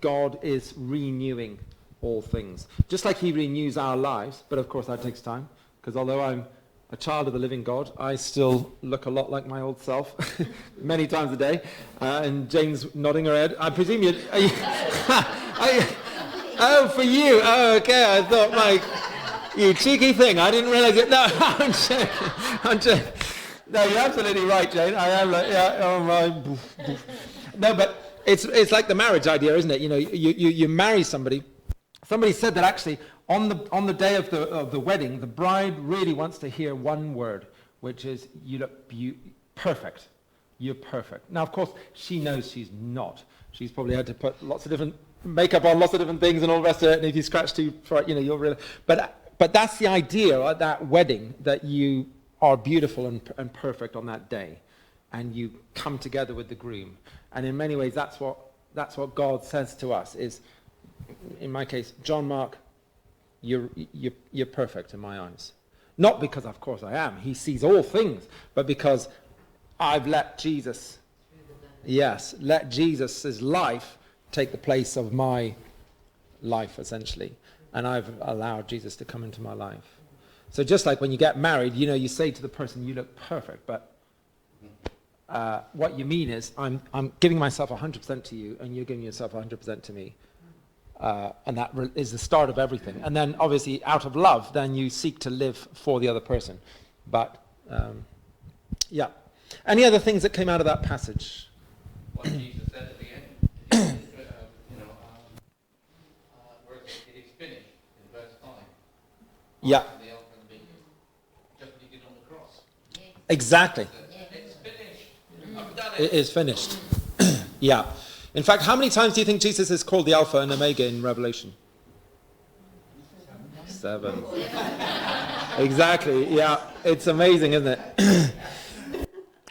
A: God is renewing all things. Just like he renews our lives, but of course that takes time, because although I'm a child of the living God, I still look a lot like my old self many times a day. And Jane's nodding her head. I presume you... oh, for you. Oh, okay. I thought, you cheeky thing. I didn't realize it. No, I'm joking. No, you're absolutely right, Jane. I am like, yeah, oh my... No, but it's like the marriage idea, isn't it? You know, you marry somebody. Somebody said that actually on the day of the wedding, the bride really wants to hear one word, which is, you look perfect. You're perfect. Now, of course, she knows she's not. She's probably had to put lots of different makeup on, lots of different things and all the rest of it. And if you scratch too far, you know, you'll really... But that's the idea at that wedding, that you are beautiful and perfect on that day. And you come together with the groom. And in many ways, that's what God says to us is, in my case, John Mark, you're perfect in my eyes. Not because, of course, I am. He sees all things, but because I've let Jesus, let Jesus' life take the place of my life, essentially. And I've allowed Jesus to come into my life. So just like when you get married, you know, you say to the person, you look perfect, but what you mean is, I'm giving myself 100% to you, and you're giving yourself 100% to me. And that is the start of everything. And then, obviously, out of love, then you seek to live for the other person. But, yeah. Any other things that came out of that passage?
G: What Jesus said at the end, where it is finished, in verse 5.
A: Yeah.
G: The Alpha and the Omega, just like he did on the cross.
A: Exactly.
G: It's finished. I've done it.
A: It is finished. Yeah. In fact, how many times do you think Jesus is called the Alpha and Omega in Revelation? 7. Exactly. Yeah. It's amazing, isn't it?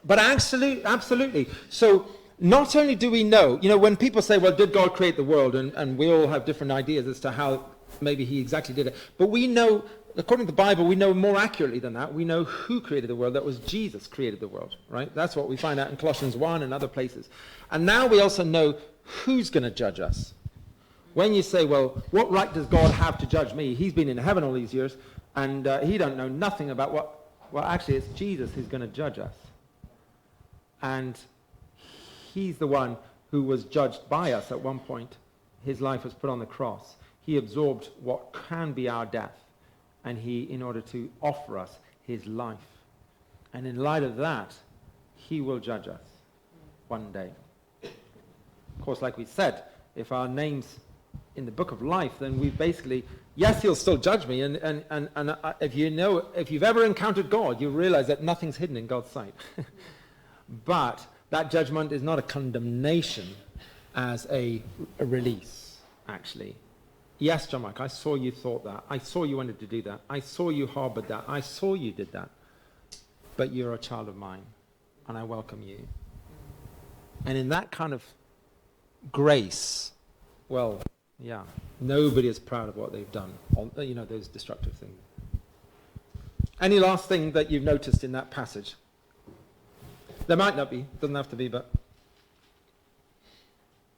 A: But absolutely. So not only do we know, you know, when people say, well, did God create the world? And we all have different ideas as to how maybe he exactly did it. But we know, according to the Bible, we know more accurately than that. We know who created the world. That was Jesus created the world, right? That's what we find out in Colossians 1 and other places. And now we also know who's going to judge us. When you say, well, what right does God have to judge me? He's been in heaven all these years, and he don't know nothing about what... Well, actually, it's Jesus who's going to judge us. And he's the one who was judged by us at one point. His life was put on the cross. He absorbed what can be our death, and he, in order to offer us his life. And in light of that, he will judge us one day. Of course, like we said, if our name's in the book of life, then we basically, yes, he'll still judge me. And if you've ever encountered God, you realize that nothing's hidden in God's sight. But that judgment is not a condemnation as a release, actually. Yes, John Mike, I saw you thought that. I saw you wanted to do that. I saw you harbored that. I saw you did that. But you're a child of mine, and I welcome you. And in that kind of grace, well, yeah, nobody is proud of what they've done, you know, those destructive things. Any last thing that you've noticed in that passage? There might not be, doesn't have to be, but...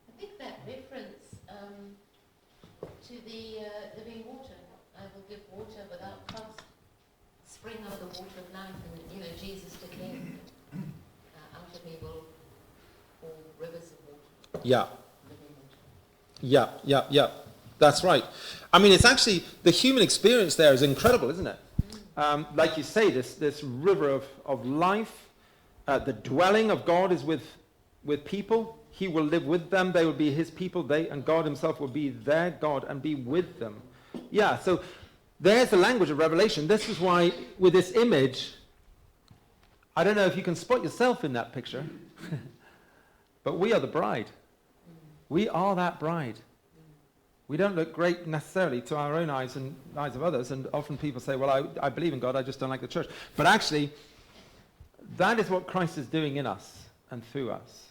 H: I think that reference to the living water, I will give water without cost, spring of the water of life, and, you know, Jesus declared, out of me will all rivers of water.
A: Yeah. Yeah. That's right. I mean, it's actually, the human experience there is incredible, isn't it? Like you say, this river of life, The dwelling of God is with people. He will live with them. They will be his people. And God himself will be their God and be with them. Yeah, so there's the language of Revelation. This is why with this image, I don't know if you can spot yourself in that picture, but we are the bride. We are that bride. We don't look great necessarily to our own eyes and eyes of others, and often people say, well, I believe in God, I just don't like the church. But actually, that is what Christ is doing in us and through us.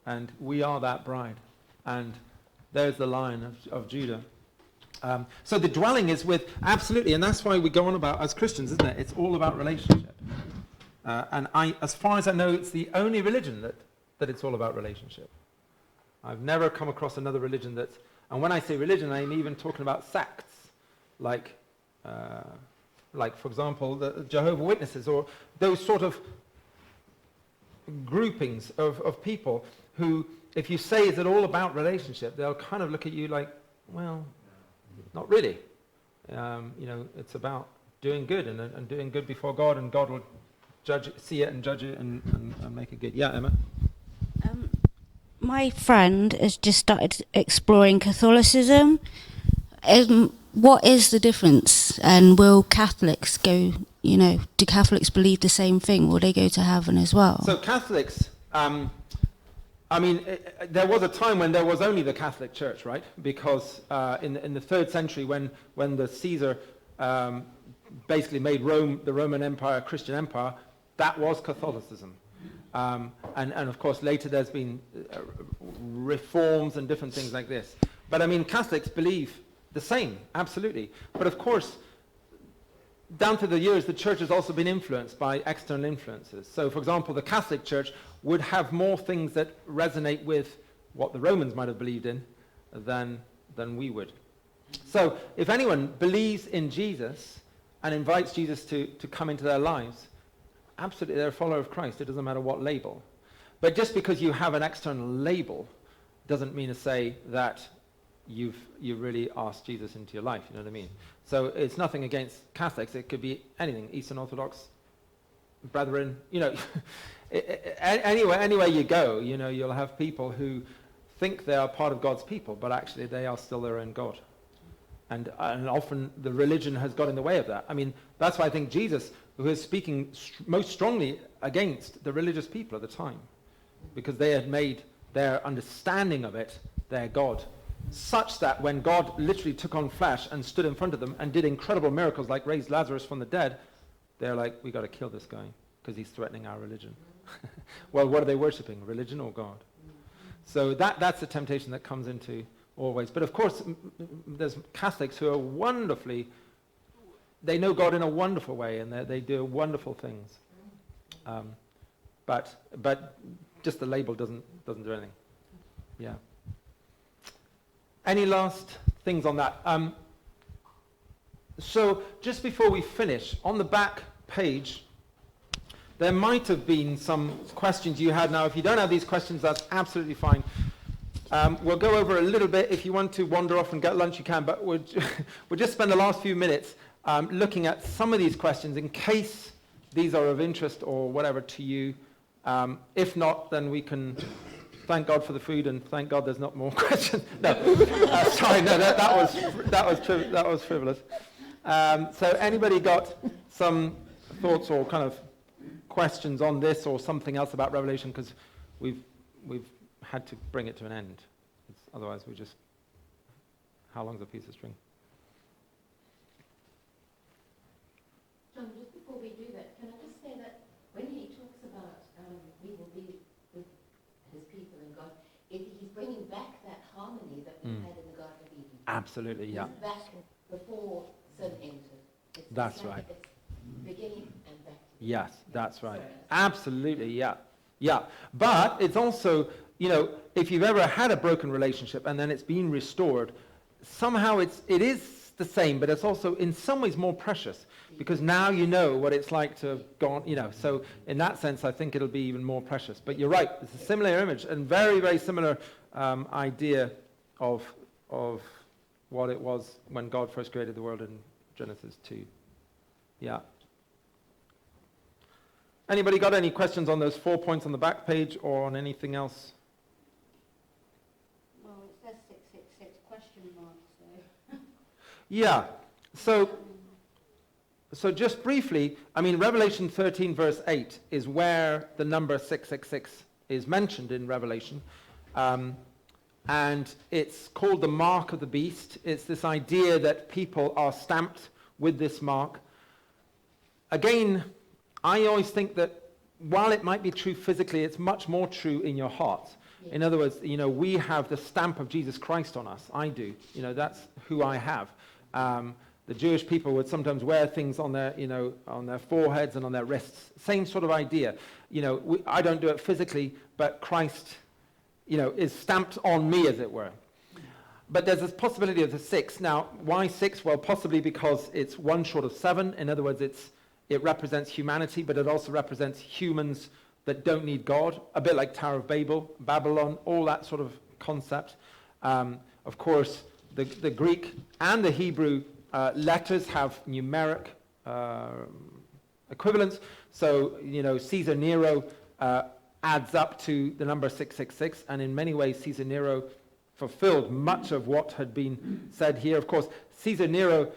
A: And we are that bride. And there's the Lion of Judah. So the dwelling is with, absolutely, and that's why we go on about, as Christians, isn't it? It's all about relationship. And as far as I know, it's the only religion that it's all about relationship. I've never come across another religion that's, and when I say religion, I'm even talking about sects, like for example, the Jehovah's Witnesses, or those sort of groupings of people who, if you say, is it all about relationship, they'll kind of look at you like, well, not really. It's about doing good and doing good before God, and God will see it and judge it and make it good. Yeah, Emma?
F: My friend has just started exploring Catholicism. What is the difference? And will Catholics go, do Catholics believe the same thing? Will they go to heaven as well?
A: So Catholics, there was a time when there was only the Catholic Church, right? Because in the 3rd century, when the Caesar basically made Rome, the Roman Empire, a Christian empire, that was Catholicism. And of course, later there's been reforms and different things like this. But Catholics believe the same, absolutely. But of course, down through the years, the church has also been influenced by external influences. So, for example, the Catholic Church would have more things that resonate with what the Romans might have believed in than we would. So, if anyone believes in Jesus and invites Jesus to come into their lives, absolutely, they're a follower of Christ. It doesn't matter what label. But just because you have an external label doesn't mean to say that you've really asked Jesus into your life. You know what I mean? So it's nothing against Catholics. It could be anything. Eastern Orthodox, Brethren. Anywhere you go, you'll have people who think they are part of God's people, but actually they are still their own God. And often the religion has got in the way of that. That's why I think Jesus, who is speaking most strongly against the religious people at the time, because they had made their understanding of it their God, such that when God literally took on flesh and stood in front of them and did incredible miracles like raised Lazarus from the dead, they're like, we got to kill this guy because he's threatening our religion. Well, what are they worshipping, religion or God? So that's the temptation that comes into always. But of course, there's Catholics who are wonderfully, they know God in a wonderful way, and they do wonderful things. But just the label doesn't do anything. Yeah. Any last things on that? So just before we finish, on the back page, there might have been some questions you had. Now, if you don't have these questions, that's absolutely fine. We'll go over a little bit. If you want to wander off and get lunch, you can. But we'll just spend the last few minutes looking at some of these questions in case these are of interest or whatever to you. If not, then we can thank God for the food and thank God there's not more questions. No, sorry, no, that was frivolous. So anybody got some thoughts or kind of questions on this or something else about Revelation? Because we've had to bring it to an end. Otherwise, how long's a piece of string?
H: John, just before we do that, can I just say that when he talks about we will be with his people and God, he's bringing back that harmony that we had in the Garden of Eden.
A: Absolutely, yeah.
H: It's back before sin entered.
A: That's right.
H: It's beginning and back.
A: Yes, that's right. Absolutely, yeah. Yeah. But it's also, if you've ever had a broken relationship and then it's been restored, somehow it is the same, but it's also in some ways more precious because now you know what it's like to have gone, So in that sense, I think it'll be even more precious. But you're right, it's a similar image and very, very similar idea of what it was when God first created the world in Genesis 2. Yeah. Anybody got any questions on those 4 points on the back page or on anything else?
F: Well, it says 666 question mark, so.
A: Yeah. So just briefly, I mean, Revelation 13 verse 8 is where the number 666 is mentioned in Revelation. And it's called the mark of the beast. It's this idea that people are stamped with this mark. Again, I always think that while it might be true physically, it's much more true in your heart. Yeah. In other words, we have the stamp of Jesus Christ on us. I do. That's who I have. The Jewish people would sometimes wear things on their, on their foreheads and on their wrists. Same sort of idea. I don't do it physically, but Christ, is stamped on me, as it were. But there's this possibility of the 6. Now, why 6? Well, possibly because it's 1 short of 7. In other words, it represents humanity, but it also represents humans that don't need God, a bit like Tower of Babylon, all that sort of concept. Of course, the Greek and the Hebrew letters have numeric equivalents. So, Caesar Nero adds up to the number 666, and in many ways, Caesar Nero fulfilled much of what had been said here. Of course, Caesar Nero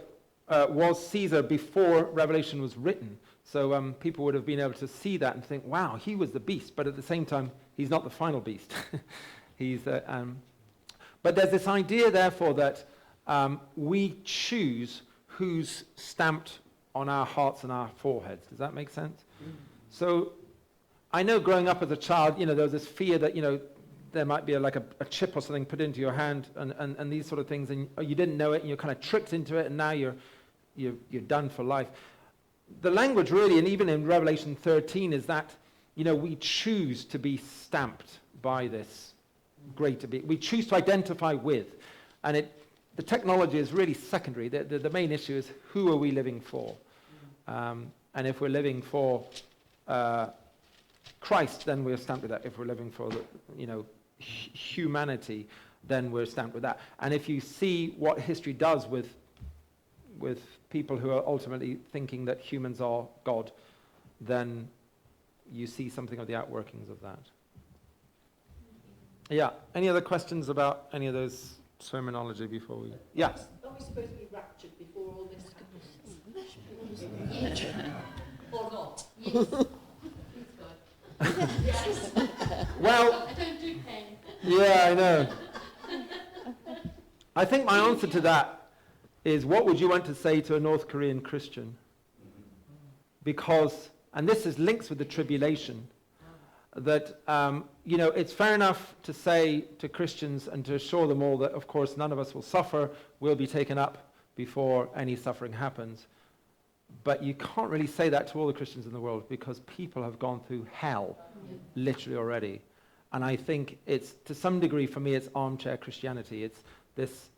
A: was Caesar before Revelation was written. So people would have been able to see that and think, wow, he was the beast. But at the same time, he's not the final beast. But there's this idea, therefore, that we choose who's stamped on our hearts and our foreheads. Does that make sense? So I know growing up as a child, there was this fear that, there might be a chip or something put into your hand and these sort of things, and you didn't know it, and you're kind of tricked into it, and now you're done for life. The language really, and even in Revelation 13, is that, we choose to be stamped by this greater being. We choose to identify with. And the technology is really secondary. The main issue is, who are we living for? And if we're living for Christ, then we're stamped with that. If we're living for humanity, then we're stamped with that. And if you see what history does with people who are ultimately thinking that humans are God, then you see something of the outworkings of that. Yeah. Any other questions about any of those terminology before we... Yeah.
B: Are we supposed to be raptured before all this goes? Or not? Yes.
A: Well,
B: I don't do pain.
A: Yeah, I know. I think my answer to that is, what would you want to say to a North Korean Christian? Because, and this is links with the tribulation, that, it's fair enough to say to Christians and to assure them all that, of course, none of us will suffer, we'll be taken up before any suffering happens. But you can't really say that to all the Christians in the world, because people have gone through hell, literally already. And I think it's, to some degree, for me, it's armchair Christianity. It's this,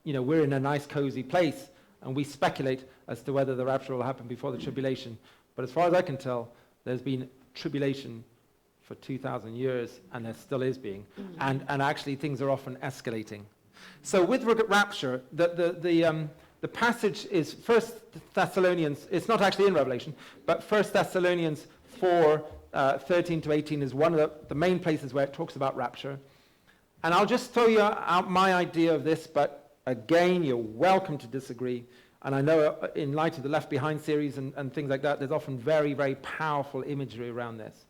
A: we're in a nice, cozy place, and we speculate as to whether the rapture will happen before the tribulation. But as far as I can tell, there's been tribulation for 2,000 years, and there still is being. And actually, things are often escalating. So with rapture, the passage is 1 Thessalonians, it's not actually in Revelation, but 1 Thessalonians 4, 13 to 18 is one of the main places where it talks about rapture. And I'll just throw you out my idea of this, but again, you're welcome to disagree. And I know in light of the Left Behind series and things like that, there's often very, very powerful imagery around this.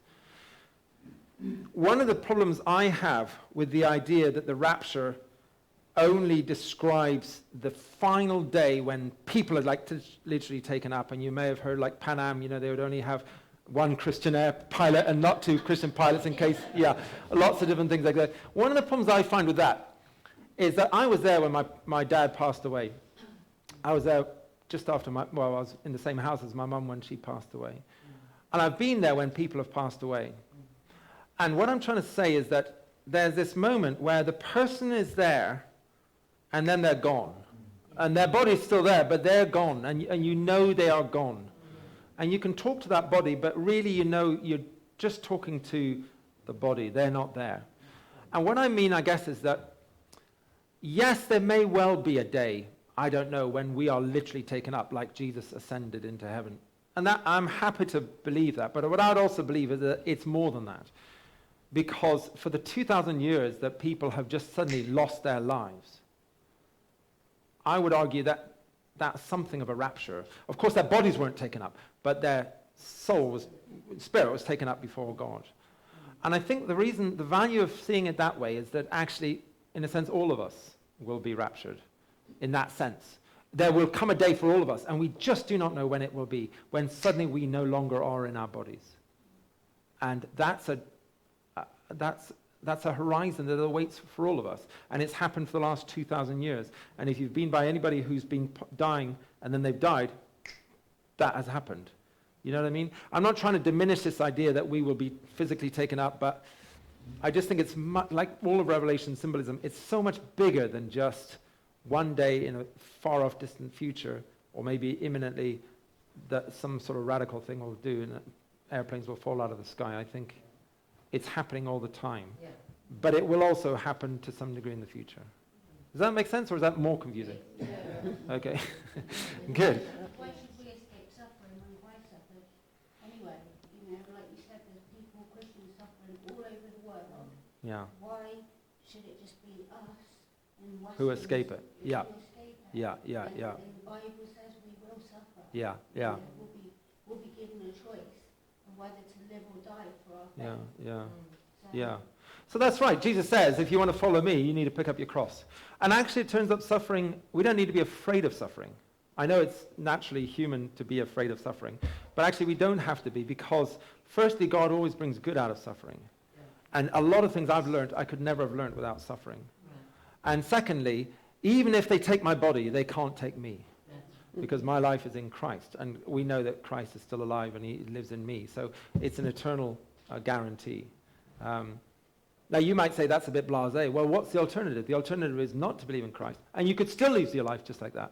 A: One of the problems I have with the idea that the rapture only describes the final day when people are literally taken up, and you may have heard like Pan Am, they would only have one Christian air pilot and not two Christian pilots in case, lots of different things like that. One of the problems I find with that is that I was there when my dad passed away. I was there just after I was in the same house as my mum when she passed away. And I've been there when people have passed away. And what I'm trying to say is that there's this moment where the person is there, and then they're gone. And their body's still there, but they're gone, and they are gone. And you can talk to that body, but really you're just talking to the body. They're not there. And what I mean, I guess, is that, yes, there may well be a day, I don't know, when we are literally taken up like Jesus ascended into heaven. And that I'm happy to believe that. But what I'd also believe is that it's more than that. Because for the 2,000 years that people have just suddenly lost their lives, I would argue that that's something of a rapture. Of course, their bodies weren't taken up, but their spirit was taken up before God. And I think the value of seeing it that way is that actually, in a sense, all of us will be raptured in that sense. There will come a day for all of us, and we just do not know when it will be, when suddenly we no longer are in our bodies. And that's a horizon that awaits for all of us. And it's happened for the last 2,000 years. And if you've been by anybody who's been dying and then they've died, that has happened. You know what I mean? I'm not trying to diminish this idea that we will be physically taken up, but I just think it's like all of Revelation symbolism, it's so much bigger than just one day in a far off distant future, or maybe imminently, that some sort of radical thing will do and airplanes will fall out of the sky. I think it's happening all the time. Yeah. But it will also happen to some degree in the future. Does that make sense, or is that more confusing? Yeah. Okay. Good.
F: Why should we escape suffering when Christ suffered? Anyway, like you said, there's people, Christians suffering all over the world.
A: Yeah.
F: Why should it just be us in Western
A: Who escape it? Yeah.
F: Who escape it?
A: Yeah.
F: And the Bible says we will suffer.
A: Yeah.
F: We'll be given a choice of whether to live or die for our faith.
A: Yeah. So that's right. Jesus says, if you want to follow me, you need to pick up your cross. And actually, it turns out suffering, we don't need to be afraid of suffering. I know it's naturally human to be afraid of suffering, but actually we don't have to be, because firstly, God always brings good out of suffering. And a lot of things I've learned, I could never have learned without suffering. And secondly, even if they take my body, they can't take me, because my life is in Christ. And we know that Christ is still alive and he lives in me. So it's an eternal guarantee. Now, you might say that's a bit blasé. Well, what's the alternative? The alternative is not to believe in Christ. And you could still lose your life just like that.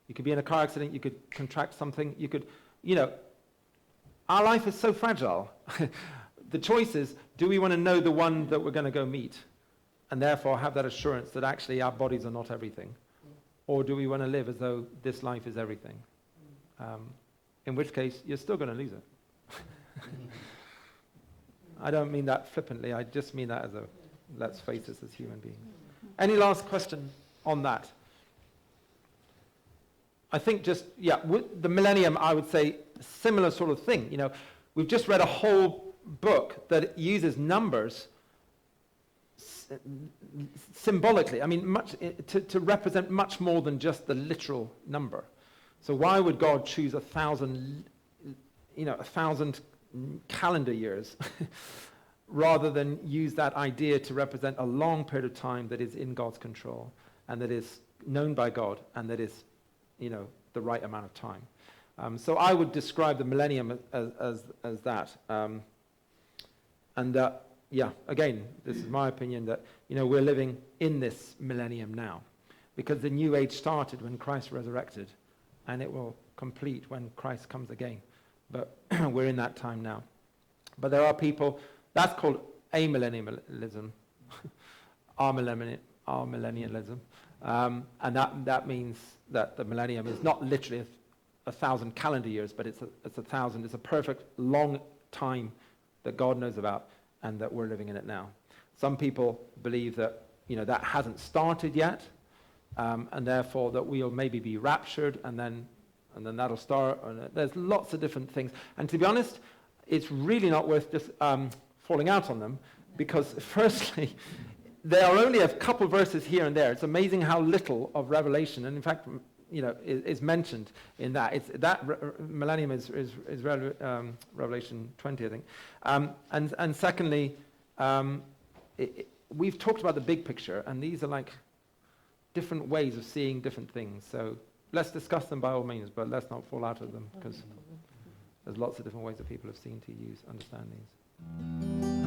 A: You could be in a car accident. You could contract something. You could, our life is so fragile. The choice is, do we want to know the one that we're going to go meet and therefore have that assurance that actually our bodies are not everything? Or do we want to live as though this life is everything? In which case, you're still going to lose it. I don't mean that flippantly. I just mean that as let's face this as human beings. Any last question on that? I think with the millennium, I would say a similar sort of thing. We've just read a whole book that uses numbers symbolically. I mean, to represent much more than just the literal number. So why would God choose 1,000 calendar years rather than use that idea to represent a long period of time that is in God's control and that is known by God and that is, the right amount of time. So I would describe the millennium as that. Again, this is my opinion that, we're living in this millennium now because the new age started when Christ resurrected and it will complete when Christ comes again. But we're in that time now. But there are people, that's called amillennialism, amillennialism. And that means that the millennium is not literally 1,000 calendar years, but it's 1,000. It's a perfect long time that God knows about and that we're living in it now. Some people believe that, that hasn't started yet, and therefore that we'll maybe be raptured and then that'll start. There's lots of different things. And to be honest, it's really not worth just falling out on them because, firstly, there are only a couple verses here and there. It's amazing how little of Revelation, and in fact, is mentioned in that. Millennium is Revelation 20, I think. And secondly, we've talked about the big picture, and these are like different ways of seeing different things. So let's discuss them by all means, but let's not fall out of them because there's lots of different ways that people have seen to understand these.